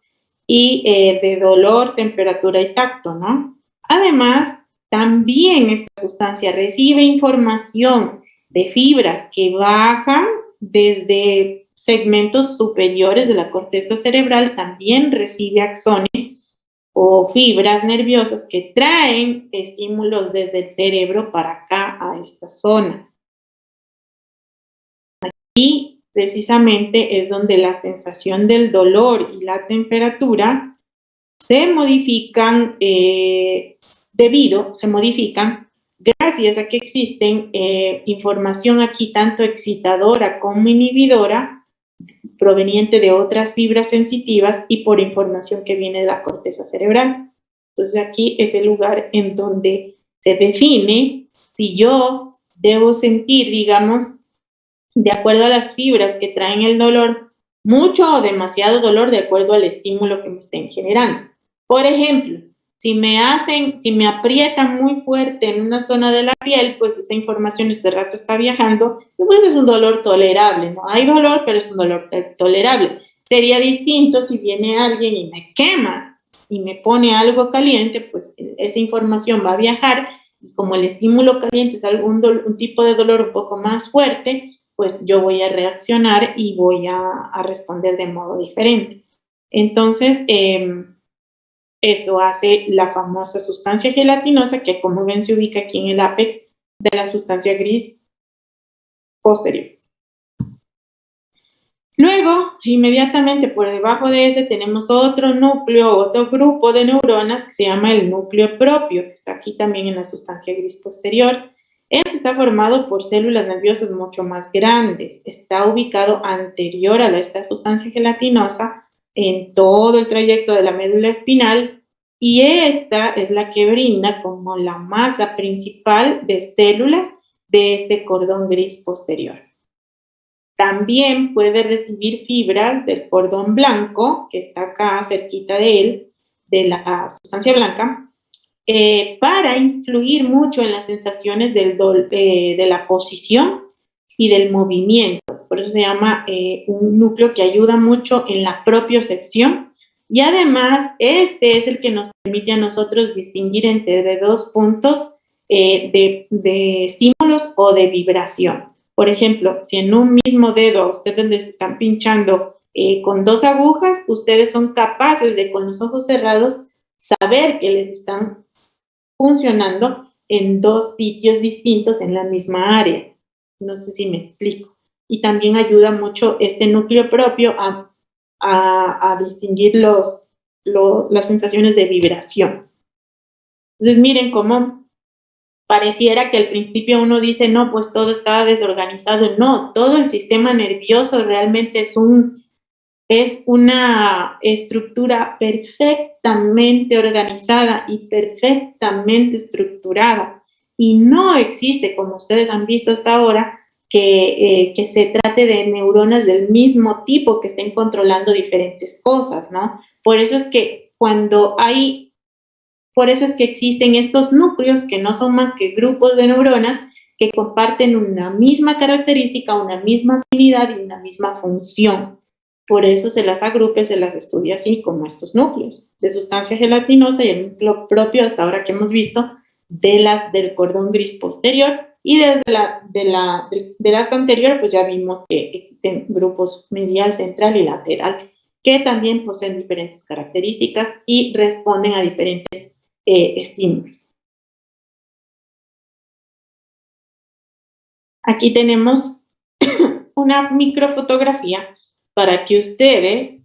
[SPEAKER 1] y de dolor, temperatura y tacto, ¿no? Además, también esta sustancia recibe información de fibras que bajan desde segmentos superiores de la corteza cerebral, también recibe axones o fibras nerviosas que traen estímulos desde el cerebro para acá, a esta zona. Aquí precisamente es donde la sensación del dolor y la temperatura se modifican gracias a que existen información aquí tanto excitadora como inhibidora proveniente de otras fibras sensitivas y por información que viene de la corteza cerebral. Entonces aquí es el lugar en donde se define si yo debo sentir, digamos, de acuerdo a las fibras que traen el dolor, mucho o demasiado dolor de acuerdo al estímulo que me estén generando. Por ejemplo, si me aprietan muy fuerte en una zona de la piel, pues esa información este rato está viajando, y pues es un dolor tolerable, ¿no? Hay dolor, pero es un dolor tolerable. Sería distinto si viene alguien y me quema y me pone algo caliente, pues esa información va a viajar, y como el estímulo caliente es un tipo de dolor un poco más fuerte, pues yo voy a reaccionar y voy a responder de modo diferente. Entonces, eso hace la famosa sustancia gelatinosa, que como ven se ubica aquí en el ápex de la sustancia gris posterior. Luego, inmediatamente por debajo de ese tenemos otro núcleo, otro grupo de neuronas que se llama el núcleo propio, que está aquí también en la sustancia gris posterior. Este está formado por células nerviosas mucho más grandes. Está ubicado anterior a esta sustancia gelatinosa en todo el trayecto de la médula espinal, y esta es la que brinda como la masa principal de células de este cordón gris posterior. También puede recibir fibras del cordón blanco, que está acá cerquita de él, de la sustancia blanca, para influir mucho en las sensaciones de la posición y del movimiento. Por eso se llama un núcleo que ayuda mucho en la propiocepción, y además este es el que nos permite a nosotros distinguir entre dos puntos de estímulos o de vibración. Por ejemplo, si en un mismo dedo a ustedes les están pinchando con dos agujas, ustedes son capaces de, con los ojos cerrados, saber que les están funcionando en dos sitios distintos en la misma área. No sé si me explico. Y también ayuda mucho este núcleo propio a distinguir las sensaciones de vibración. Entonces, miren cómo pareciera que al principio uno dice, no, pues todo estaba desorganizado. No, todo el sistema nervioso realmente es una estructura perfectamente organizada y perfectamente estructurada. Y no existe, como ustedes han visto hasta ahora, que se trate de neuronas del mismo tipo que estén controlando diferentes cosas, ¿no? Por eso es que existen estos núcleos que no son más que grupos de neuronas que comparten una misma característica, una misma afinidad y una misma función. Por eso se las agrupa, se las estudia así como estos núcleos de sustancia gelatinosa y el núcleo propio, hasta ahora que hemos visto, del cordón gris posterior. Y desde del asta anterior, pues ya vimos que existen grupos medial, central y lateral, que también poseen diferentes características y responden a diferentes estímulos. Aquí tenemos una microfotografía para que ustedes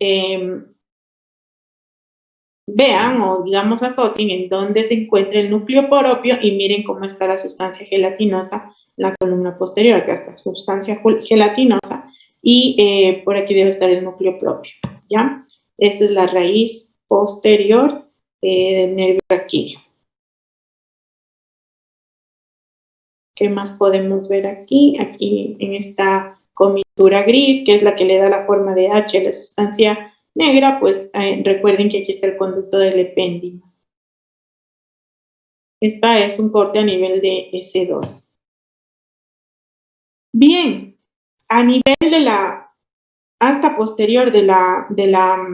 [SPEAKER 1] vean o digamos asocien en dónde se encuentra el núcleo propio y miren cómo está la sustancia gelatinosa, la columna posterior. Acá está sustancia gelatinosa y por aquí debe estar el núcleo propio, ¿ya? Esta es la raíz posterior del nervio raquídeo. ¿Qué más podemos ver aquí? Aquí en esta comisura gris, que es la que le da la forma de H a la sustancia negra, pues recuerden que aquí está el conducto del epéndimo. Esta es un corte a nivel de S2. Bien, a nivel de la asta posterior de la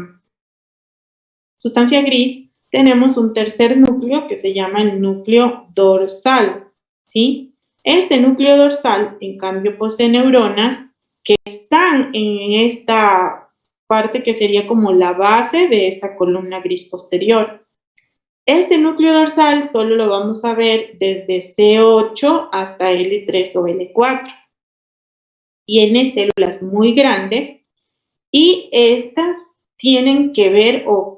[SPEAKER 1] sustancia gris, tenemos un tercer núcleo que se llama el núcleo dorsal, ¿sí? Este núcleo dorsal, en cambio, posee neuronas que están en esta parte que sería como la base de esta columna gris posterior. Este núcleo dorsal solo lo vamos a ver desde C8 hasta L3 o L4. Tiene células muy grandes y estas tienen que ver o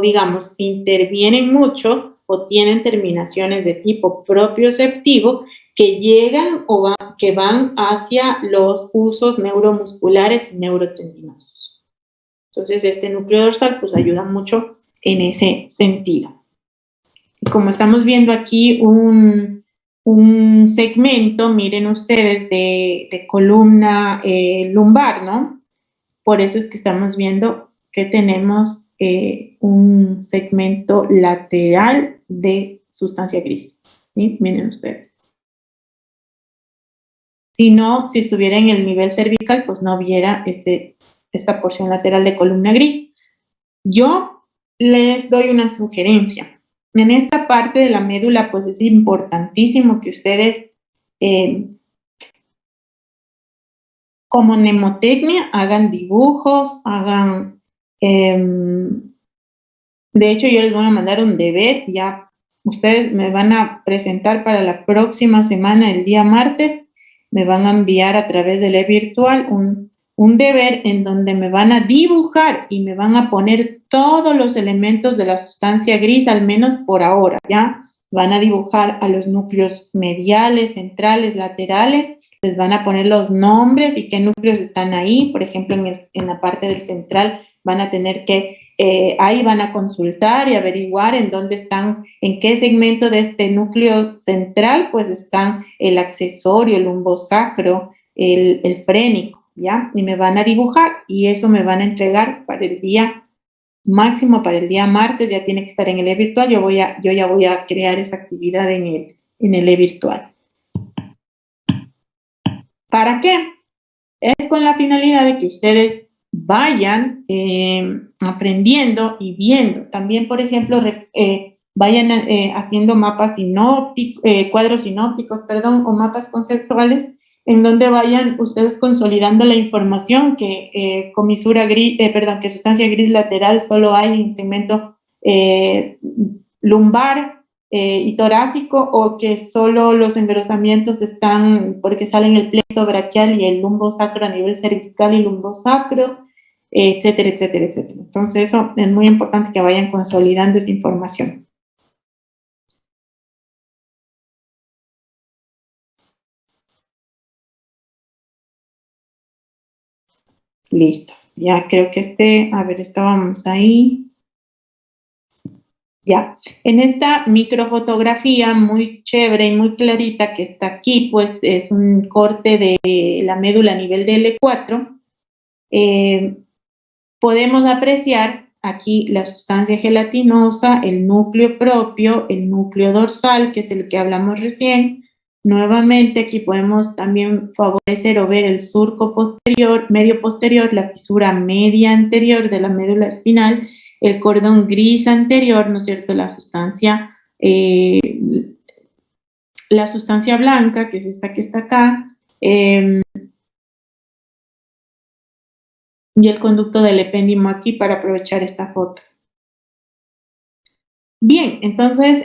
[SPEAKER 1] digamos, intervienen mucho o tienen terminaciones de tipo propioceptivo que llegan que van hacia los usos neuromusculares y neurotendinosos. Entonces, este núcleo dorsal pues ayuda mucho en ese sentido. Y como estamos viendo aquí un segmento, miren ustedes, de columna lumbar, ¿no? por eso es que estamos viendo que tenemos un segmento lateral de sustancia gris. ¿Sí? Miren ustedes. Si no, si estuviera en el nivel cervical, pues no viera esta porción lateral de columna gris. Yo les doy una sugerencia. En esta parte de la médula, pues es importantísimo que ustedes, como mnemotecnia, hagan dibujos, hagan... de hecho, yo les voy a mandar un deber, ya ustedes me van a presentar para la próxima semana, el día martes, me van a enviar a través del e-virtual un deber en donde me van a dibujar y me van a poner todos los elementos de la sustancia gris, al menos por ahora, ¿ya? Van a dibujar a los núcleos mediales, centrales, laterales, les van a poner los nombres y qué núcleos están ahí. Por ejemplo, en la parte del central van a tener que, ahí van a consultar y averiguar en dónde están, en qué segmento de este núcleo central, pues están el accesorio, el lumbosacro, el frénico, ¿ya? Y me van a dibujar y eso me van a entregar para el día máximo, para el día martes, ya tiene que estar en el e-virtual. Yo ya voy a crear esa actividad en el e-virtual. ¿Para qué? Es con la finalidad de que ustedes vayan aprendiendo y viendo. También, por ejemplo, vayan haciendo mapas sinópticos, cuadros sinópticos, perdón, o mapas conceptuales, en donde vayan ustedes consolidando la información que comisura gris, que sustancia gris lateral solo hay en segmento lumbar y torácico, o que solo los engrosamientos están porque salen el plexo braquial y el lumbosacro a nivel cervical y lumbosacro, etcétera, etcétera, etcétera. Entonces eso es muy importante, que vayan consolidando esa información. Listo, ya creo que a ver, estábamos ahí. Ya, en esta microfotografía muy chévere y muy clarita que está aquí, pues es un corte de la médula a nivel de L4. Podemos apreciar aquí la sustancia gelatinosa, el núcleo propio, el núcleo dorsal, que es el que hablamos recién. Nuevamente aquí podemos también favorecer o ver el surco posterior, medio posterior, la fisura media anterior de la médula espinal, el cordón gris anterior, ¿no es cierto? La sustancia blanca, que es esta que está acá, y el conducto del epéndimo aquí para aprovechar esta foto. Bien, entonces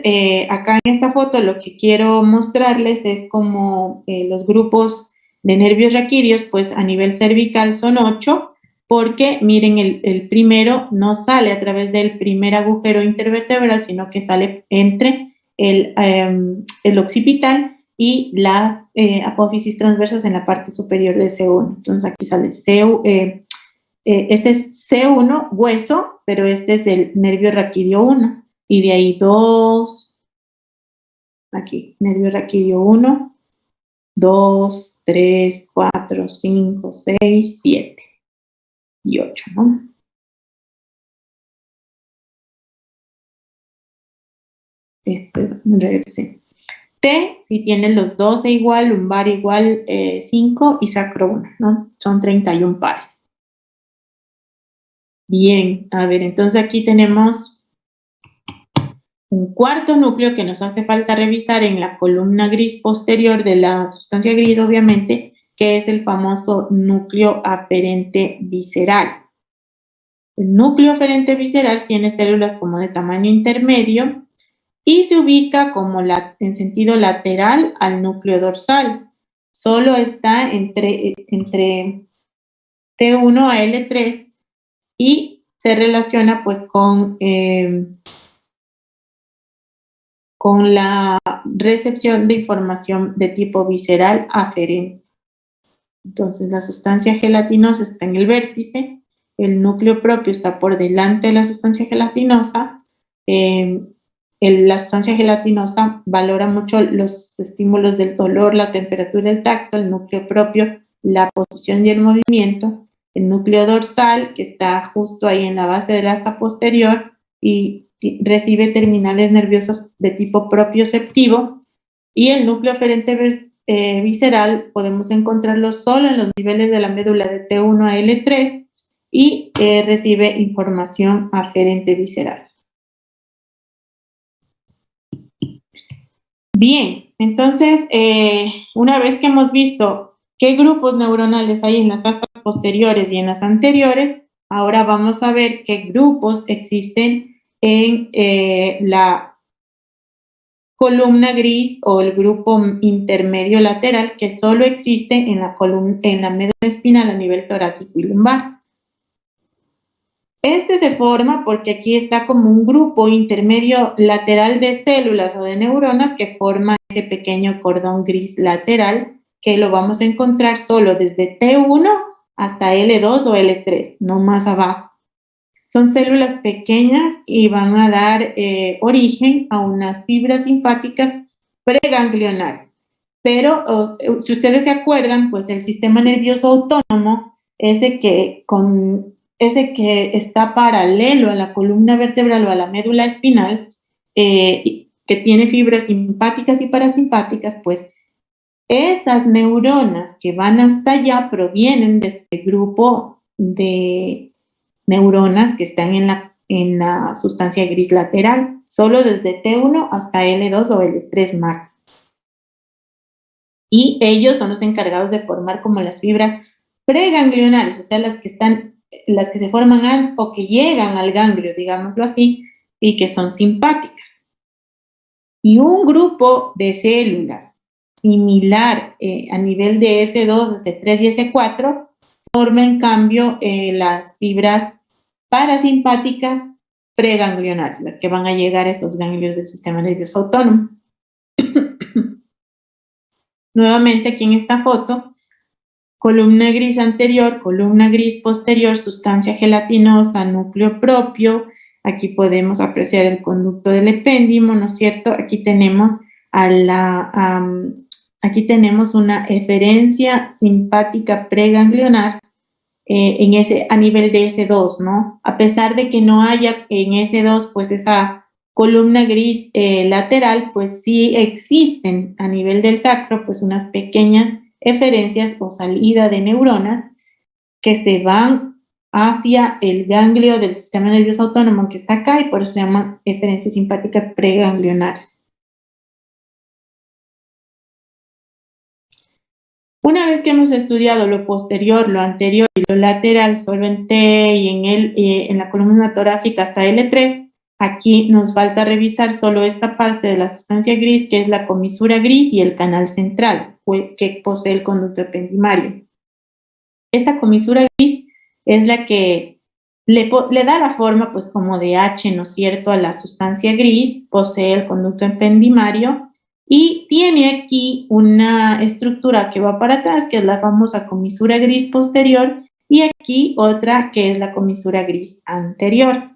[SPEAKER 1] acá en esta foto lo que quiero mostrarles es como los grupos de nervios raquídeos, pues a nivel cervical son 8, porque miren, el primero no sale a través del primer agujero intervertebral, sino que sale entre el occipital y las apófisis transversas en la parte superior de C1. Entonces aquí sale este es C1, hueso, pero este es el nervio raquídeo 1. Y de ahí 2, aquí, nervio raquídeo 1, 2, 3, 4, 5, 6, 7 y 8, ¿no? Perdón, regresé. T, si tienen los 12 igual, lumbar igual 5 y sacro 1, ¿no? Son 31 pares. Bien, a ver, entonces aquí tenemos un cuarto núcleo que nos hace falta revisar en la columna gris posterior de la sustancia gris, obviamente, que es el famoso núcleo aferente visceral. El núcleo aferente visceral tiene células como de tamaño intermedio y se ubica como en sentido lateral al núcleo dorsal. Solo está entre T1 a L3 y se relaciona pues con la recepción de información de tipo visceral aferente. Entonces, la sustancia gelatinosa está en el vértice, el núcleo propio está por delante de la sustancia gelatinosa. La sustancia gelatinosa valora mucho los estímulos del dolor, la temperatura, el tacto, el núcleo propio, la posición y el movimiento. el núcleo dorsal, que está justo ahí en la base del asta posterior y recibe terminales nerviosos de tipo propioceptivo, y el núcleo aferente visceral podemos encontrarlo solo en los niveles de la médula de T1 a L3 y recibe información aferente visceral. Bien, entonces, una vez que hemos visto qué grupos neuronales hay en las astas posteriores y en las anteriores, ahora vamos a ver qué grupos existen en la columna gris o el grupo intermedio lateral, que solo existe en la médula espinal a nivel torácico y lumbar. Este se forma porque aquí está como un grupo intermedio lateral de células o de neuronas que forma ese pequeño cordón gris lateral, que lo vamos a encontrar solo desde T1 hasta L2 o L3, no más abajo. Son células pequeñas y van a dar origen a unas fibras simpáticas preganglionares. Pero si ustedes se acuerdan, pues el sistema nervioso autónomo, ese que está paralelo a la columna vertebral o a la médula espinal, que tiene fibras simpáticas y parasimpáticas, pues esas neuronas que van hasta allá provienen de este grupo de neuronas que están en la sustancia gris lateral, solo desde T1 hasta L2 o L3 máximo. Y ellos son los encargados de formar como las fibras preganglionares, o sea, las que se forman o que llegan al ganglio, digámoslo así, y que son simpáticas. Y un grupo de células similar a nivel de S2, S3 y S4 forma en cambio las fibras parasimpáticas preganglionares, las que van a llegar a esos ganglios del sistema nervioso autónomo. Nuevamente aquí en esta foto, columna gris anterior, columna gris posterior, sustancia gelatinosa, núcleo propio. Aquí podemos apreciar el conducto del epéndimo, ¿no es cierto? Aquí tenemos aquí tenemos una eferencia simpática preganglionar a nivel de S2, ¿no? A pesar de que no haya en S2, pues esa columna gris lateral, pues sí existen a nivel del sacro, pues unas pequeñas eferencias o salida de neuronas que se van hacia el ganglio del sistema nervioso autónomo que está acá y por eso se llaman eferencias simpáticas preganglionares. Una vez que hemos estudiado lo posterior, lo anterior y lo lateral solo en T y en la columna torácica hasta L3, aquí nos falta revisar solo esta parte de la sustancia gris, que es la comisura gris y el canal central, que posee el conducto ependimario. Esta comisura gris es la que le da la forma, pues, como de H, ¿no es cierto?, a la sustancia gris, posee el conducto ependimario, y tiene aquí una estructura que va para atrás, que es la famosa comisura gris posterior, y aquí otra que es la comisura gris anterior.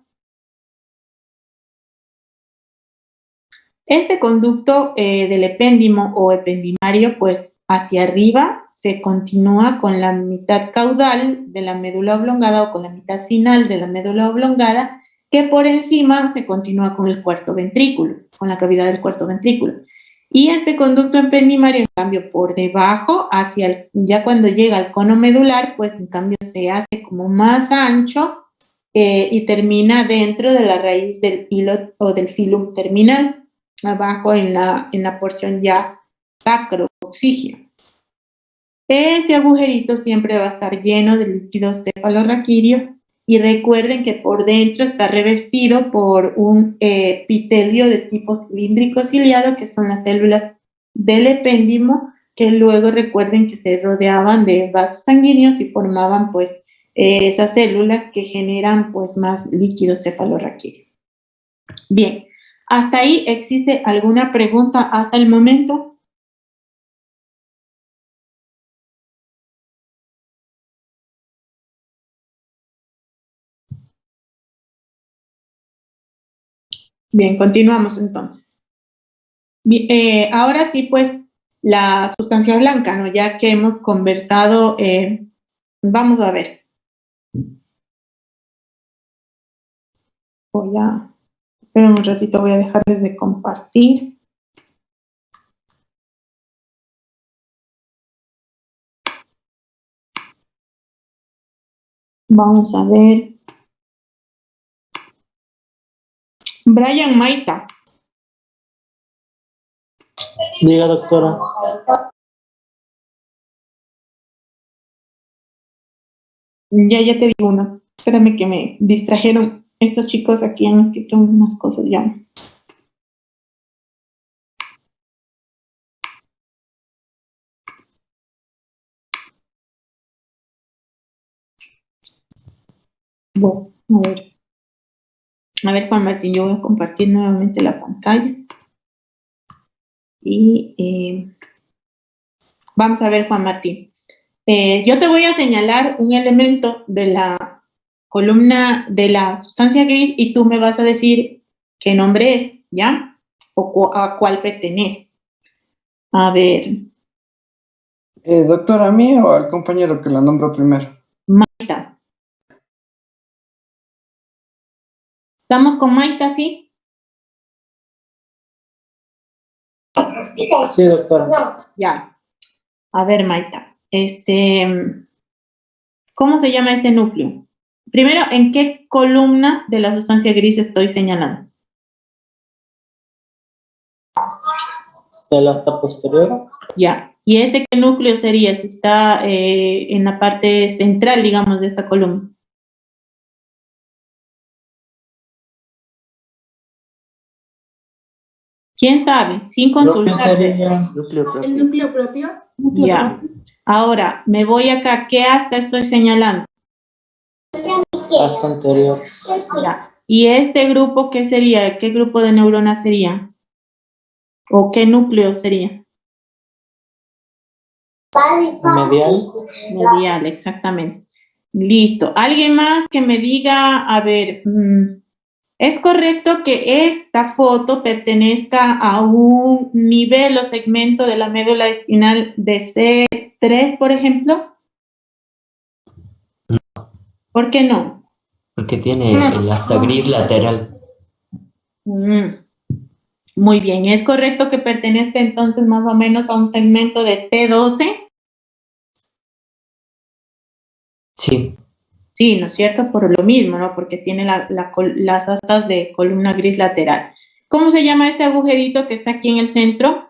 [SPEAKER 1] Este conducto del epéndimo o ependimario, pues hacia arriba se continúa con la mitad caudal de la médula oblongada o con la mitad final de la médula oblongada, que por encima se continúa con el cuarto ventrículo, con la cavidad del cuarto ventrículo. Y este conducto ependimario, en cambio, por debajo, ya cuando llega al cono medular, pues en cambio se hace como más ancho y termina dentro de la raíz del hilo o del filum terminal, abajo en la porción ya sacro-oxígeno. Ese agujerito siempre va a estar lleno de líquido cefalorraquídeo y recuerden que por dentro está revestido por un epitelio de tipo cilíndrico ciliado, que son las células del epéndimo, que luego recuerden que se rodeaban de vasos sanguíneos y formaban pues esas células que generan pues más líquido cefalorraquídeo. Bien, ¿hasta ahí existe alguna pregunta hasta el momento? Bien, continuamos entonces. Bien, ahora sí, pues, la sustancia blanca, ¿no? Ya que hemos conversado, vamos a ver. Esperen un ratito, voy a dejarles de compartir. Vamos a ver. Brian Maita.
[SPEAKER 5] Diga, doctora.
[SPEAKER 1] Ya te digo una. Espérame que me distrajeron. Estos chicos aquí han escrito unas cosas ya. Bueno, a ver. A ver, Juan Martín, yo voy a compartir nuevamente la pantalla. Y vamos a ver, Juan Martín. Yo te voy a señalar un elemento de la columna de la sustancia gris y tú me vas a decir qué nombre es, ¿ya? O a cuál pertenece. A ver.
[SPEAKER 6] ¿Doctora, a mí o al compañero que la nombró primero?
[SPEAKER 1] Maita. ¿Estamos con Maita, sí?
[SPEAKER 5] Sí, doctora.
[SPEAKER 1] Ya. A ver, Maita. ¿Cómo se llama este núcleo? Primero, ¿en qué columna de la sustancia gris estoy señalando?
[SPEAKER 5] ¿De la hasta posterior?
[SPEAKER 1] Ya. ¿Y qué núcleo sería si está en la parte central, digamos, de esta columna? ¿Quién sabe? Sin consultar.
[SPEAKER 7] ¿El núcleo propio?
[SPEAKER 1] Ya. Ahora, me voy acá. ¿Qué asta estoy señalando?
[SPEAKER 5] Hasta anterior.
[SPEAKER 1] Ya. ¿Y este grupo qué sería? ¿Qué grupo de neuronas sería? ¿O qué núcleo sería?
[SPEAKER 5] Medial.
[SPEAKER 1] Medial, exactamente. Listo. ¿Alguien más que me diga, a ver, ¿es correcto que esta foto pertenezca a un nivel o segmento de la médula espinal de C3, por ejemplo?
[SPEAKER 8] No.
[SPEAKER 1] ¿Por qué no?
[SPEAKER 8] Porque tiene el asta gris lateral.
[SPEAKER 1] Muy bien. ¿Es correcto que pertenezca entonces más o menos a un segmento de T12?
[SPEAKER 8] Sí.
[SPEAKER 1] Sí, ¿no es cierto? Por lo mismo, ¿no? Porque tiene las astas de columna gris lateral. ¿Cómo se llama este agujerito que está aquí en el centro?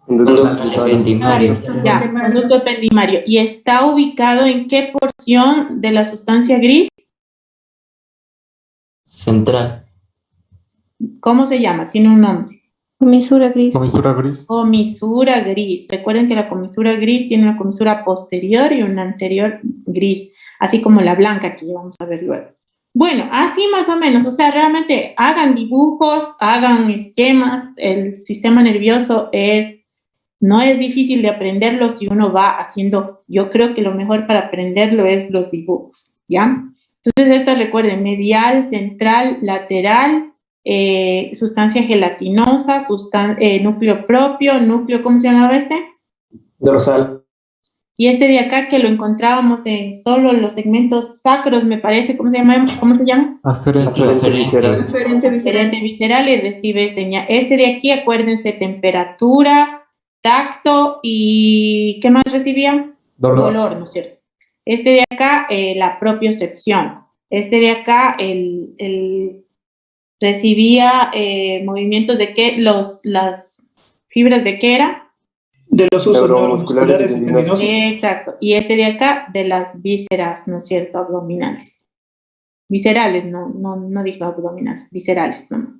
[SPEAKER 8] Conducto ependimario.
[SPEAKER 1] Ya, conducto ependimario. ¿Y está ubicado en qué porción de la sustancia gris?
[SPEAKER 8] Central.
[SPEAKER 1] ¿Cómo se llama? Tiene un nombre.
[SPEAKER 2] Comisura gris. Comisura gris.
[SPEAKER 1] Comisura gris. Recuerden que la comisura gris tiene una comisura posterior y una anterior gris, así como la blanca que ya vamos a ver luego. Bueno, así más o menos, o sea, realmente hagan dibujos, hagan esquemas, el sistema nervioso no es difícil de aprenderlo si uno va haciendo, yo creo que lo mejor para aprenderlo es los dibujos, ¿ya? Entonces, recuerden, medial, central, lateral, sustancia gelatinosa, núcleo propio, núcleo, ¿cómo se llamaba este?
[SPEAKER 5] Dorsal.
[SPEAKER 1] Y este de acá que lo encontrábamos en solo los segmentos sacros, me parece, ¿cómo se llama?
[SPEAKER 2] Aferente
[SPEAKER 7] visceral.
[SPEAKER 1] Aferente visceral y recibe señal. Este de aquí, acuérdense, temperatura, tacto y ¿qué más recibía? Dolor, ¿no es cierto? Este de acá, la propiocepción. Este de acá, recibía movimientos de qué, las fibras de qué era.
[SPEAKER 4] De los usos neuromusculares y tendinosos.
[SPEAKER 1] Exacto. Y este de acá, de las vísceras, ¿no es cierto? Abdominales. Viscerales, no digo abdominales, viscerales, ¿no?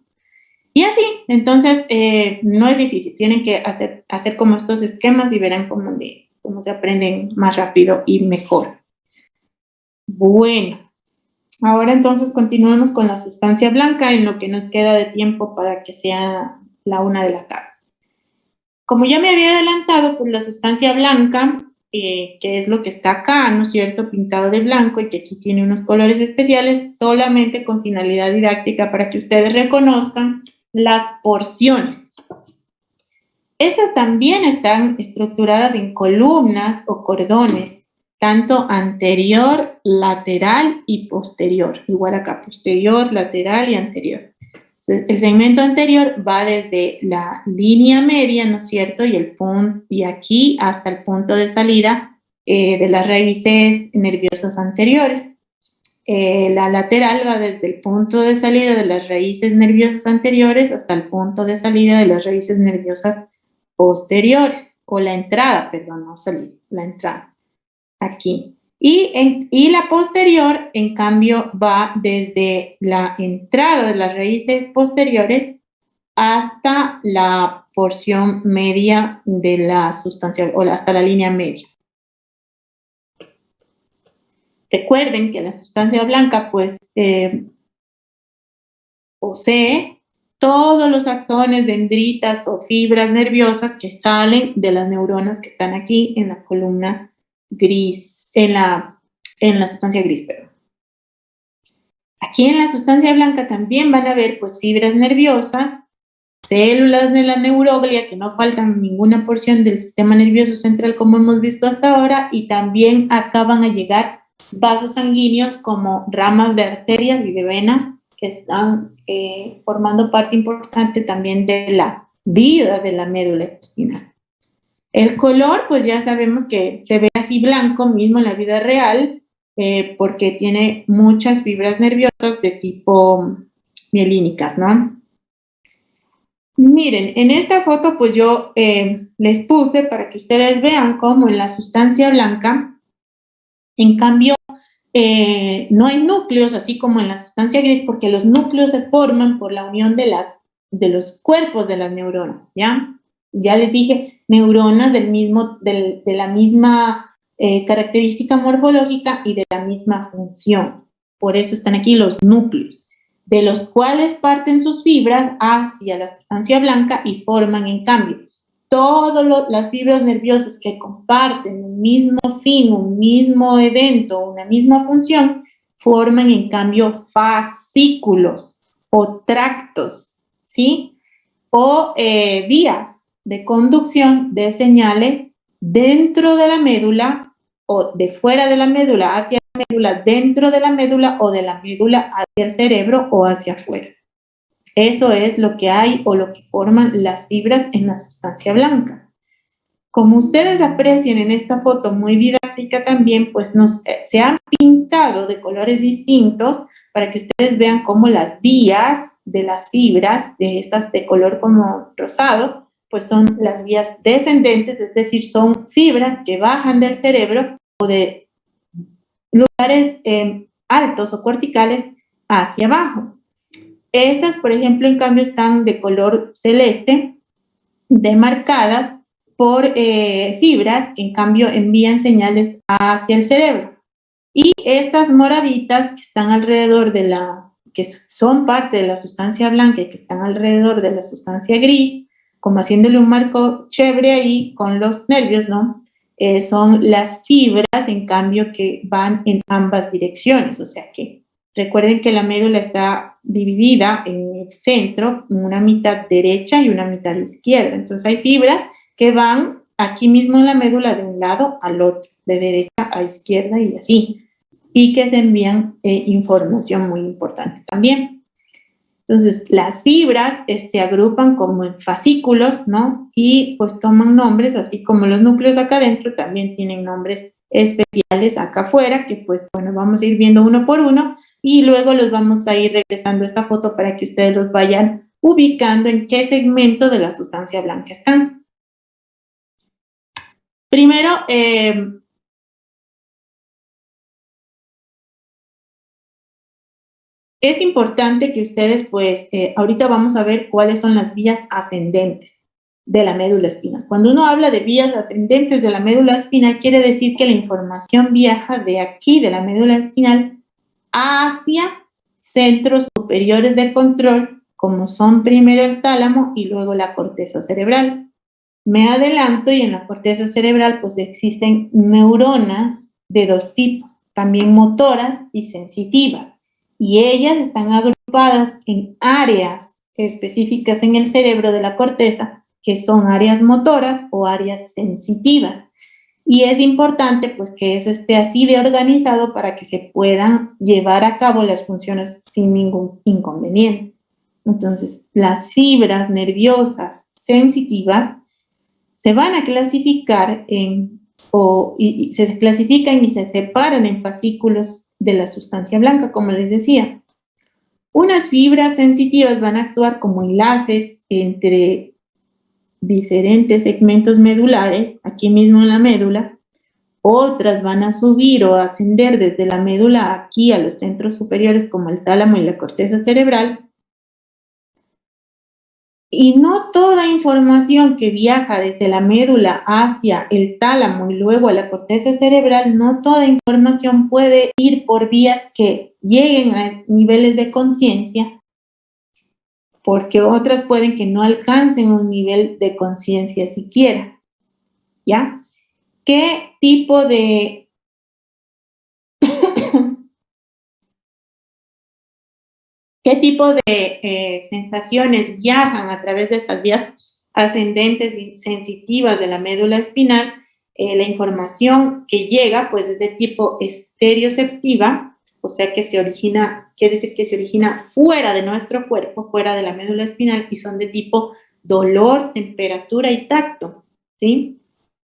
[SPEAKER 1] Y así, entonces, no es difícil. Tienen que hacer como estos esquemas y verán cómo se aprenden más rápido y mejor. Bueno, ahora entonces continuamos con la sustancia blanca en lo que nos queda de tiempo para que sea la 1 de la tarde. Como ya me había adelantado, pues la sustancia blanca, que es lo que está acá, ¿no es cierto?, pintado de blanco y que aquí tiene unos colores especiales, solamente con finalidad didáctica para que ustedes reconozcan las porciones. Estas también están estructuradas en columnas o cordones tanto anterior, lateral y posterior. Igual acá, posterior, lateral y anterior. El segmento anterior va desde la línea media, ¿no es cierto? Y aquí hasta el punto de salida de las raíces nerviosas anteriores. La lateral va desde el punto de salida de las raíces nerviosas anteriores hasta el punto de salida de las raíces nerviosas posteriores. O la entrada, perdón, no salida, la entrada. Aquí. Y la posterior, en cambio, va desde la entrada de las raíces posteriores hasta la porción media de la sustancia, o hasta la línea media. Recuerden que la sustancia blanca, pues, posee todos los axones, dendritas o fibras nerviosas que salen de las neuronas que están aquí en la columna gris, en la sustancia gris, perdón. Aquí en la sustancia blanca también van a ver, pues, fibras nerviosas, células de la neuroglia, que no faltan ninguna porción del sistema nervioso central como hemos visto hasta ahora, y también acá van a llegar vasos sanguíneos como ramas de arterias y de venas que están formando parte importante también de la vida de la médula espinal. El color, pues ya sabemos que se ve así blanco mismo en la vida real, porque tiene muchas fibras nerviosas de tipo mielínicas, ¿no? Miren, en esta foto pues yo les puse para que ustedes vean cómo en la sustancia blanca, en cambio, no hay núcleos, así como en la sustancia gris, porque los núcleos se forman por la unión de los cuerpos de las neuronas, ¿ya? Ya les dije, neuronas de la misma característica morfológica y de la misma función. Por eso están aquí los núcleos, de los cuales parten sus fibras hacia la sustancia blanca y forman, en cambio, todas las fibras nerviosas que comparten un mismo fin, un mismo evento, una misma función, forman en cambio fascículos o tractos, ¿sí? O vías de conducción de señales dentro de la médula o de fuera de la médula hacia la médula, dentro de la médula o de la médula hacia el cerebro o hacia afuera. Eso es lo que hay o lo que forman las fibras en la sustancia blanca. Como ustedes aprecian en esta foto muy didáctica también, pues se han pintado de colores distintos para que ustedes vean cómo las vías de las fibras, de estas de color como rosado, pues son las vías descendentes, es decir, son fibras que bajan del cerebro o de lugares altos o corticales hacia abajo. Estas, por ejemplo, en cambio, están de color celeste, demarcadas por fibras que, en cambio, envían señales hacia el cerebro. Y estas moraditas que están alrededor que son parte de la sustancia blanca y que están alrededor de la sustancia gris, como haciéndole un marco chévere ahí con los nervios, ¿no? Son las fibras, en cambio, que van en ambas direcciones, o sea que recuerden que la médula está dividida en el centro, en una mitad derecha y una mitad izquierda. Entonces hay fibras que van aquí mismo en la médula de un lado al otro, de derecha a izquierda y así. Y que se envían información muy importante también. Entonces las fibras se agrupan como en fascículos, ¿no? Y pues toman nombres, así como los núcleos acá adentro también tienen nombres especiales acá afuera, que pues bueno, vamos a ir viendo uno por uno. Y luego los vamos a ir regresando a esta foto para que ustedes los vayan ubicando en qué segmento de la sustancia blanca están. Primero, es importante que ustedes, pues, ahorita vamos a ver cuáles son las vías ascendentes de la médula espinal. Cuando uno habla de vías ascendentes de la médula espinal, quiere decir que la información viaja de aquí, de la médula espinal, hacia centros superiores de control, como son primero el tálamo y luego la corteza cerebral. Me adelanto y en la corteza cerebral pues existen neuronas de dos tipos, también motoras y sensitivas, y ellas están agrupadas en áreas específicas en el cerebro de la corteza, que son áreas motoras o áreas sensitivas. Y es importante pues que eso esté así de organizado para que se puedan llevar a cabo las funciones sin ningún inconveniente. Entonces, las fibras nerviosas sensitivas se van a clasificar y se clasifican y se separan en fascículos de la sustancia blanca, como les decía. Unas fibras sensitivas van a actuar como enlaces entre diferentes segmentos medulares, aquí mismo en la médula. Otras van a subir o ascender desde la médula aquí a los centros superiores como el tálamo y la corteza cerebral. Y no toda información que viaja desde la médula hacia el tálamo y luego a la corteza cerebral, no toda información puede ir por vías que lleguen a niveles de conciencia, porque otras pueden que no alcancen un nivel de conciencia siquiera, ¿ya? ¿Qué tipo de sensaciones viajan a través de estas vías ascendentes y sensitivas de la médula espinal? La información que llega, pues, es de tipo estereoceptiva, o sea que se origina, quiere decir que se origina fuera de nuestro cuerpo, fuera de la médula espinal, y son de tipo dolor, temperatura y tacto, ¿sí?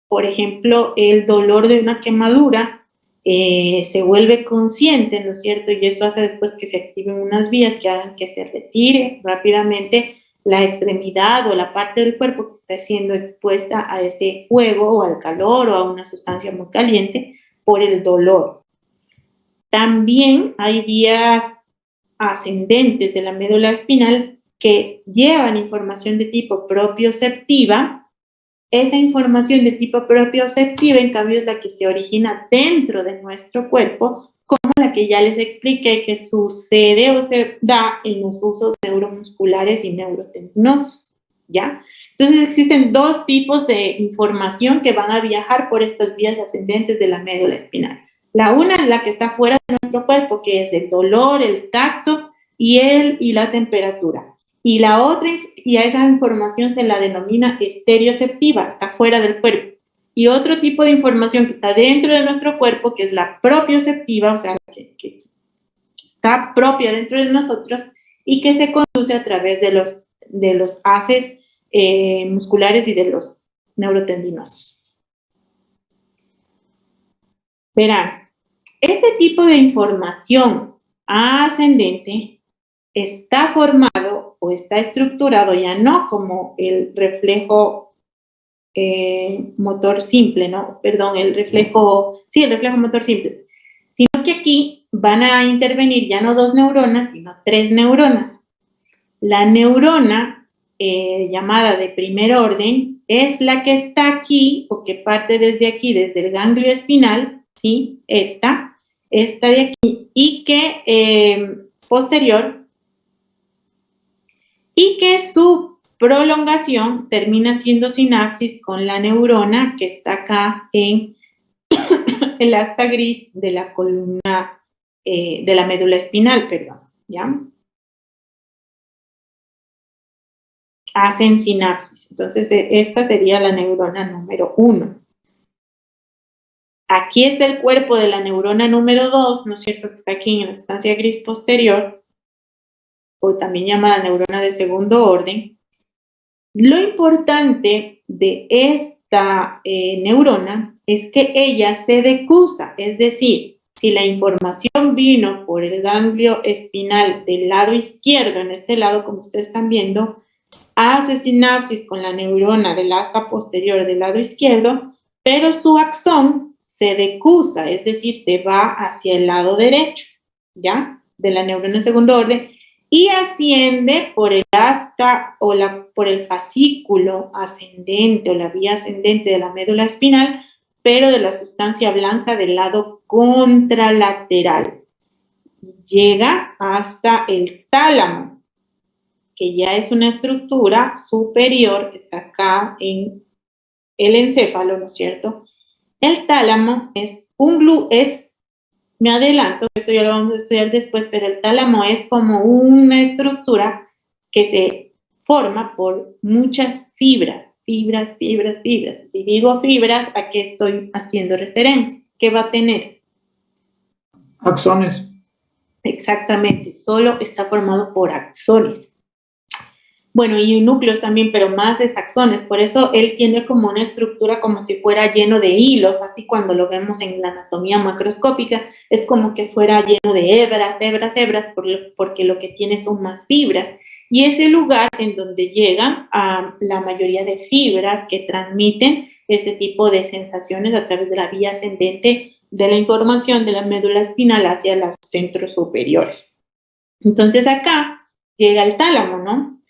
[SPEAKER 1] Por ejemplo, el dolor de una quemadura se vuelve consciente, ¿no es cierto? Y eso hace después que se activen unas vías que hagan que se retire rápidamente la extremidad o la parte del cuerpo que está siendo expuesta a ese fuego o al calor o a una sustancia muy caliente por el dolor. También hay vías ascendentes de la médula espinal que llevan información de tipo propioceptiva. Esa información de tipo propioceptiva, en cambio, es la que se origina dentro de nuestro cuerpo, como la que ya les expliqué que sucede o se da en los usos neuromusculares y neurotendinosos, ¿ya? Entonces, existen dos tipos de información que van a viajar por estas vías ascendentes de la médula espinal. La una es la que está fuera de nuestro cuerpo, que es el dolor, el tacto y la temperatura. Y la otra, y a esa información se la denomina estereoceptiva, está fuera del cuerpo. Y otro tipo de información que está dentro de nuestro cuerpo, que es la propioceptiva, o sea, que está propia dentro de nosotros y que se conduce a través de los haces musculares y de los neurotendinosos. Verán, este tipo de información ascendente está formado o está estructurado ya no como el reflejo motor simple, ¿no? Perdón, el reflejo motor simple, sino que aquí van a intervenir ya no 2 neuronas, sino 3 neuronas. La neurona llamada de primer orden es la que está aquí o que parte desde aquí, desde el ganglio espinal, ¿sí? Esta de aquí, y que posterior, y que su prolongación termina siendo sinapsis con la neurona que está acá en el asta gris de la columna, de la médula espinal, perdón, ¿ya? Hacen sinapsis. Entonces, esta sería la neurona número 1. Aquí está el cuerpo de la neurona número 2, ¿no es cierto? Que está aquí en la sustancia gris posterior, o también llamada neurona de segundo orden. Lo importante de esta neurona es que ella se decusa, es decir, si la información vino por el ganglio espinal del lado izquierdo, en este lado, como ustedes están viendo, hace sinapsis con la neurona del asta posterior del lado izquierdo, pero su axón se decusa, es decir, se va hacia el lado derecho, ¿ya? De la neurona de segundo orden, y asciende por el asta o por el fascículo ascendente o la vía ascendente de la médula espinal, pero de la sustancia blanca del lado contralateral. Llega hasta el tálamo, que ya es una estructura superior que está acá en el encéfalo, ¿no es cierto? El tálamo me adelanto, esto ya lo vamos a estudiar después, pero el tálamo es como una estructura que se forma por muchas fibras. Si digo fibras, ¿a qué estoy haciendo referencia? ¿Qué va a tener?
[SPEAKER 4] Axones.
[SPEAKER 1] Exactamente, solo está formado por axones. Bueno, y núcleos también, pero más es axones. Por eso él tiene como una estructura como si fuera lleno de hilos, así cuando lo vemos en la anatomía macroscópica, es como que fuera lleno de hebras, porque lo que tiene son más fibras. Y es el lugar en donde llegan a la mayoría de fibras que transmiten ese tipo de sensaciones a través de la vía ascendente de la información de la médula espinal hacia los centros superiores. Entonces acá llega el tálamo, ¿no?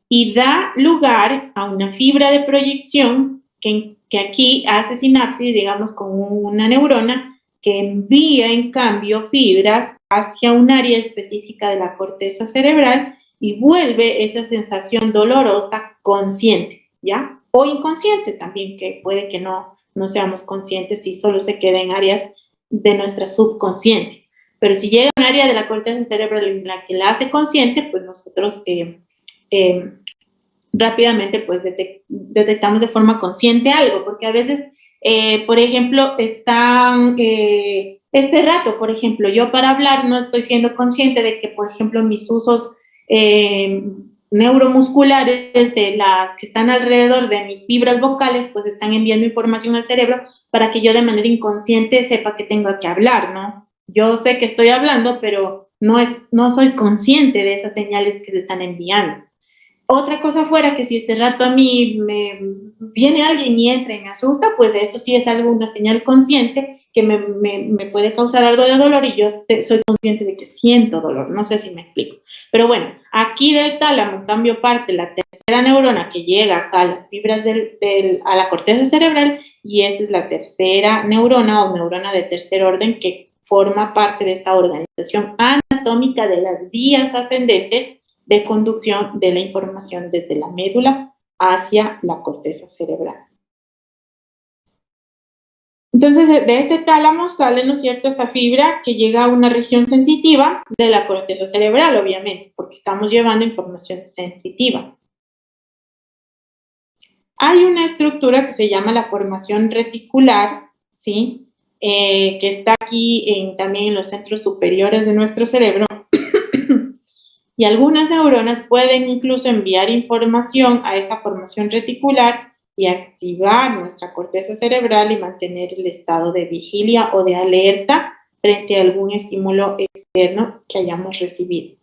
[SPEAKER 1] Y da lugar a una fibra de proyección que aquí hace sinapsis, digamos, con una neurona que envía, en cambio, fibras hacia un área específica de la corteza cerebral y vuelve esa sensación dolorosa consciente, ¿ya? O inconsciente también, que puede que no seamos conscientes y solo se quede en áreas de nuestra subconsciencia. Pero si llega a un área de la corteza cerebral en la que la hace consciente, pues nosotros rápidamente pues detectamos de forma consciente algo, porque a veces, por ejemplo, este rato, por ejemplo, yo para hablar no estoy siendo consciente de que, por ejemplo, mis usos neuromusculares de las que están alrededor de mis fibras vocales, pues están enviando información al cerebro para que yo de manera inconsciente sepa que tengo que hablar, ¿no? Yo sé que estoy hablando, pero no soy consciente de esas señales que se están enviando. Otra cosa fuera que si este rato a mí me viene alguien y entra y me asusta, pues eso sí es algo, una señal consciente que me puede causar algo de dolor y yo soy consciente de que siento dolor. No sé si me explico. Pero bueno, aquí del tálamo, en cambio, parte la tercera neurona que llega acá a las fibras a la corteza cerebral, y esta es la tercera neurona o neurona de tercer orden que forma parte de esta organización anatómica de las vías ascendentes de conducción de la información desde la médula hacia la corteza cerebral. Entonces, de este tálamo sale, ¿no es cierto?, esta fibra que llega a una región sensitiva de la corteza cerebral, obviamente, porque estamos llevando información sensitiva. Hay una estructura que se llama la formación reticular, ¿sí?, que está aquí también en los centros superiores de nuestro cerebro, y algunas neuronas pueden incluso enviar información a esa formación reticular y activar nuestra corteza cerebral y mantener el estado de vigilia o de alerta frente a algún estímulo externo que hayamos recibido.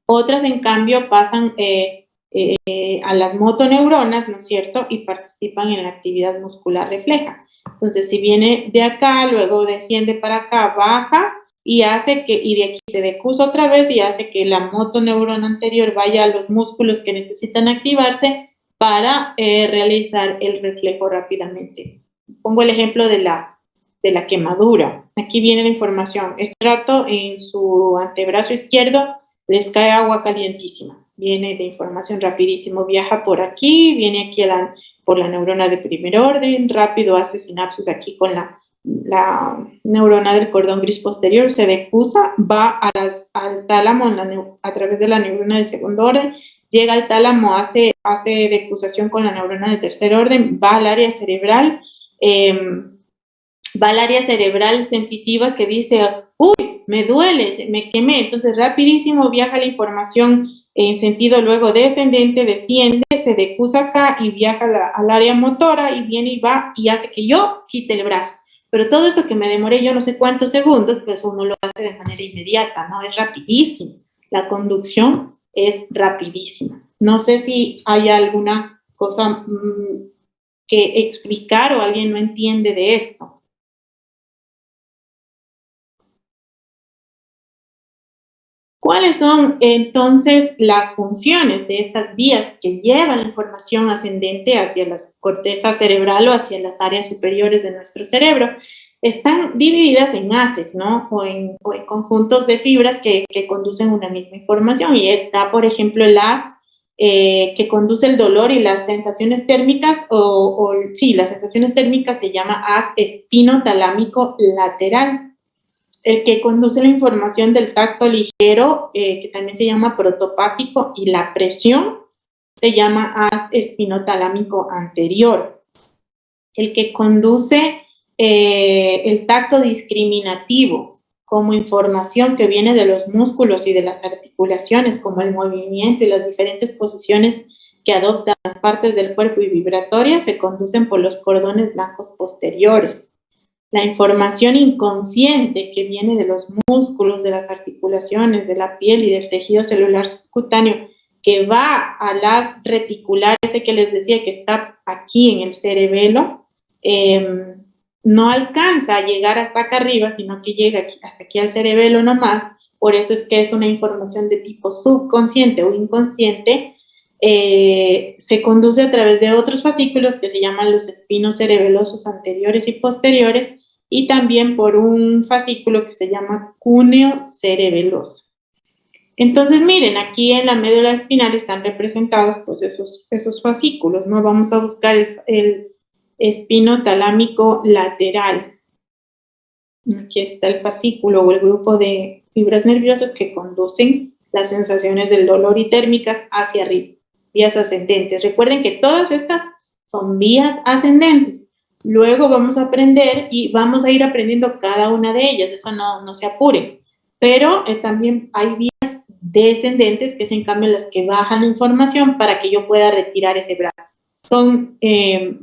[SPEAKER 1] Otras, en cambio, pasan a las motoneuronas, ¿no es cierto?, y participan en la actividad muscular refleja. Entonces, si viene de acá, luego desciende para acá, baja, y hace que, y de aquí se decusa otra vez y hace que la motoneurona anterior vaya a los músculos que necesitan activarse para realizar el reflejo rápidamente. Pongo el ejemplo de la quemadura. Aquí viene la información. Este rato en su antebrazo izquierdo les cae agua calientísima. Viene de información rapidísimo, viaja por aquí, viene aquí por la neurona de primer orden, rápido hace sinapsis aquí con la neurona del cordón gris posterior, se decusa, va al tálamo a través de la neurona de segundo orden, llega al tálamo, hace decusación con la neurona de tercer orden, va al área cerebral, sensitiva que dice, uy, me duele, me quemé, entonces rapidísimo viaja la información en sentido luego descendente, desciende, se decusa acá y viaja al área motora y viene y va y hace que yo quite el brazo. Pero todo esto que me demoré yo no sé cuántos segundos, pues uno lo hace de manera inmediata, ¿no? Es rapidísimo. La conducción es rapidísima. No sé si hay alguna cosa que explicar o alguien no entiende de esto. ¿Cuáles son entonces las funciones de estas vías que llevan la información ascendente hacia la corteza cerebral o hacia las áreas superiores de nuestro cerebro? Están divididas en haces, ¿no? O en conjuntos de fibras que conducen una misma información. Y está, por ejemplo, el haz que conduce el dolor y las sensaciones térmicas, las sensaciones térmicas se llama haz espinotalámico lateral. el que conduce la información del tacto ligero, que también se llama protopático, y la presión, se llama haz espinotalámico anterior. El que conduce el tacto discriminativo como información que viene de los músculos y de las articulaciones, como el movimiento y las diferentes posiciones que adoptan las partes del cuerpo y vibratorias, se conducen por los cordones blancos posteriores. La información inconsciente que viene de los músculos, de las articulaciones, de la piel y del tejido celular subcutáneo, que va a las reticulares, que les decía que está aquí en el cerebelo, no alcanza a llegar hasta acá arriba, sino que llega hasta aquí al cerebelo nomás. Por eso es que es una información de tipo subconsciente o inconsciente. Se conduce a través de otros fascículos que se llaman los espinos cerebelosos anteriores y posteriores, y también por un fascículo que se llama cúneo cerebeloso. Entonces, miren, aquí en la médula espinal están representados pues esos fascículos, ¿no? Vamos a buscar el espino talámico lateral. Aquí está el fascículo o el grupo de fibras nerviosas que conducen las sensaciones del dolor y térmicas hacia arriba, vías ascendentes. Recuerden que todas estas son vías ascendentes. Luego vamos a aprender y vamos a ir aprendiendo cada una de ellas, eso no se apuren. Pero también hay vías descendentes, que es en cambio las que bajan la información para que yo pueda retirar ese brazo. Son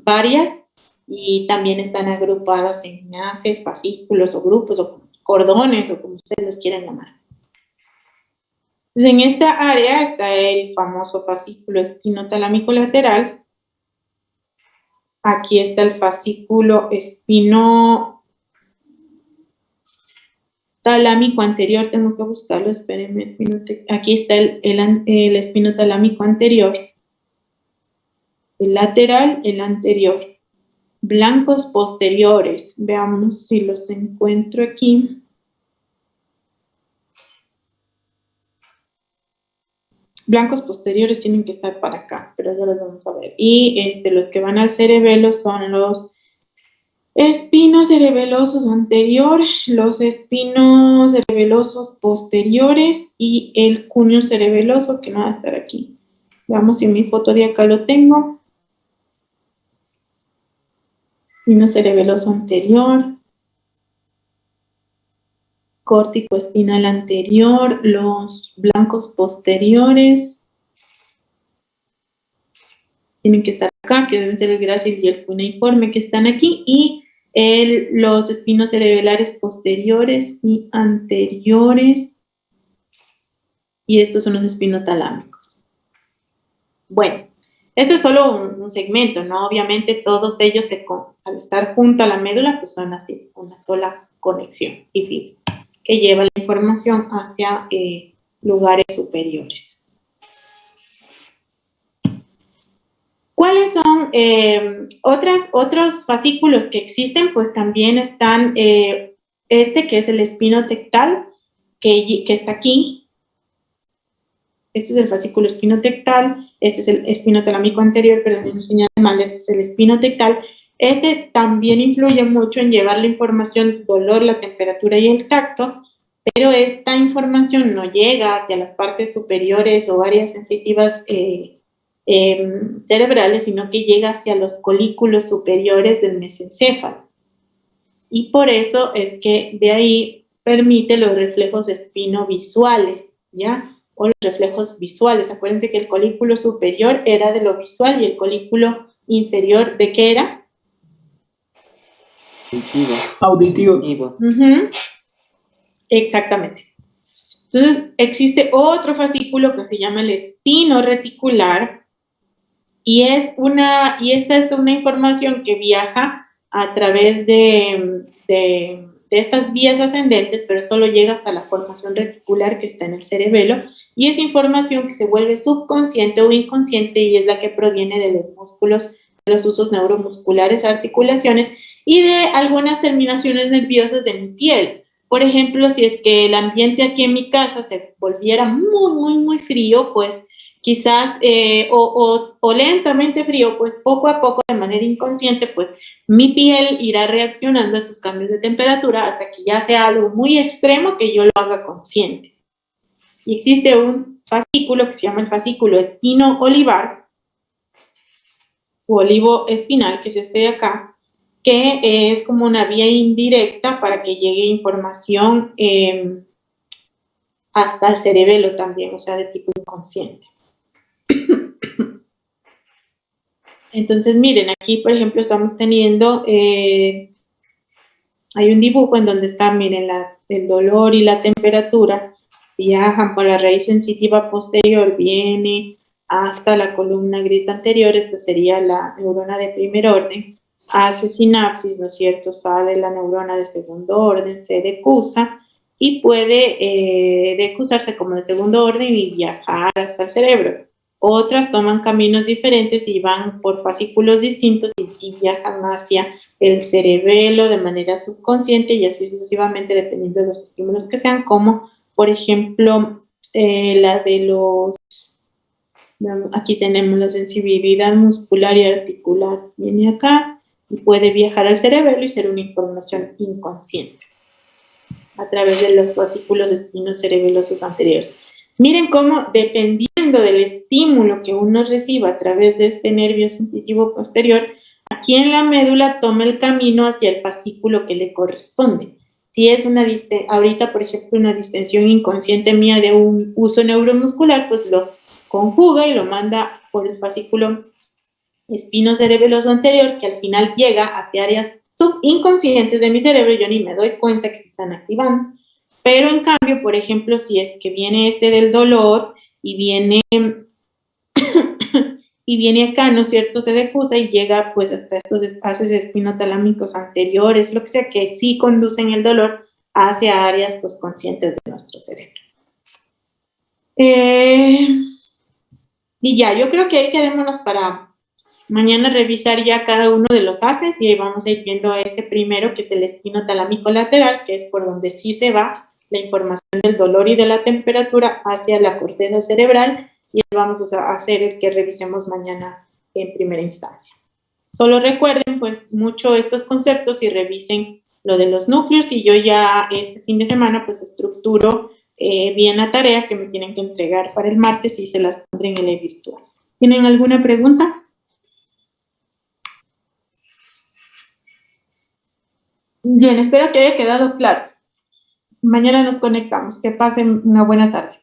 [SPEAKER 1] varias y también están agrupadas en enlaces, fascículos o grupos o cordones o como ustedes les quieran llamar. Entonces, en esta área está el famoso fascículo espinotalámico lateral. Aquí está el fascículo espinotalámico anterior. Tengo que buscarlo, espérenme. Aquí está el espinotalámico anterior. El lateral, el anterior. Blancos posteriores. Veamos si los encuentro aquí. Blancos posteriores tienen que estar para acá, pero ya los vamos a ver. Y los que van al cerebelo son los espinos cerebelosos anterior, los espinos cerebelosos posteriores y el cúneo cerebeloso, que no va a estar aquí. Veamos si en mi foto de acá lo tengo. Espino cerebeloso anterior, córtico espinal anterior, los blancos posteriores tienen que estar acá, que deben ser el grácil y el cuneiforme, que están aquí, y los espinos cerebelares posteriores y anteriores, y estos son los espinotalámicos. Bueno, eso es solo un segmento, ¿no? Obviamente todos ellos, al estar junto a la médula, pues son así, una sola conexión y fibra que lleva la información hacia lugares superiores. ¿Cuáles son otros fascículos que existen? Pues también están que es el espino tectal, que está aquí. Este es el fascículo espinotectal, este es el espinotalámico anterior, perdón, no señalé mal, este es el espinotectal. Este también influye mucho en llevar la información, dolor, la temperatura y el tacto, pero esta información no llega hacia las partes superiores o áreas sensitivas cerebrales, sino que llega hacia los colículos superiores del mesencéfalo. Y por eso es que de ahí permite los reflejos espinovisuales, ¿ya? O los reflejos visuales. Acuérdense que el colículo superior era de lo visual y el colículo inferior, ¿de qué era?
[SPEAKER 4] Auditivo.
[SPEAKER 1] Exactamente. Entonces, existe otro fascículo que se llama el espino reticular y esta es una información que viaja a través de estas vías ascendentes, pero solo llega hasta la formación reticular que está en el cerebelo, y es información que se vuelve subconsciente o inconsciente y es la que proviene de los músculos, de los usos neuromusculares, articulaciones y de algunas terminaciones nerviosas de mi piel. Por ejemplo, si es que el ambiente aquí en mi casa se volviera muy, muy, muy frío, pues quizás o lentamente frío, pues poco a poco, de manera inconsciente, pues mi piel irá reaccionando a esos cambios de temperatura hasta que ya sea algo muy extremo que yo lo haga consciente. Y existe un fascículo que se llama el fascículo espino-olivar, o olivo-espinal, que es este de acá, que es como una vía indirecta para que llegue información hasta el cerebelo también, o sea, de tipo inconsciente. Entonces, miren, aquí, por ejemplo, estamos teniendo, hay un dibujo en donde está, miren, el dolor y la temperatura viajan por la raíz sensitiva posterior, viene hasta la columna gris anterior, esta sería la neurona de primer orden, hace sinapsis, ¿no es cierto? Sale la neurona de segundo orden, se decusa y puede decusarse como de segundo orden y viajar hasta el cerebro. Otras toman caminos diferentes y van por fascículos distintos y viajan hacia el cerebelo de manera subconsciente y así sucesivamente dependiendo de los estímulos que sean, como por ejemplo la de los, aquí tenemos la sensibilidad muscular y articular, viene acá y puede viajar al cerebelo y ser una información inconsciente a través de los fascículos espinocerebelosos anteriores. Miren cómo, dependiendo del estímulo que uno reciba a través de este nervio sensitivo posterior, aquí en la médula toma el camino hacia el fascículo que le corresponde. Si es ahorita, por ejemplo, una distensión inconsciente mía de un uso neuromuscular, pues lo conjuga y lo manda por el fascículo espinocerebeloso anterior, que al final llega hacia áreas subinconscientes de mi cerebro, yo ni me doy cuenta que se están activando. Pero en cambio, por ejemplo, si es que viene este del dolor y viene acá, ¿no es cierto? Se decusa y llega pues hasta estos espacios espinotalámicos anteriores, lo que sea, que sí conducen el dolor hacia áreas pues conscientes de nuestro cerebro. Y ya, yo creo que ahí quedémonos para mañana revisar ya cada uno de los haces y ahí vamos a ir viendo a este primero, que es el espinotalámico lateral, que es por donde sí se va la información del dolor y de la temperatura hacia la corteza cerebral, y vamos a hacer el que revisemos mañana en primera instancia. Solo recuerden pues mucho estos conceptos y revisen lo de los núcleos, y yo ya este fin de semana pues estructuro bien la tarea que me tienen que entregar para el martes y se las pondré en el e-virtual. ¿Tienen alguna pregunta? Bien, espero que haya quedado claro. Mañana nos conectamos. Que pasen una buena tarde.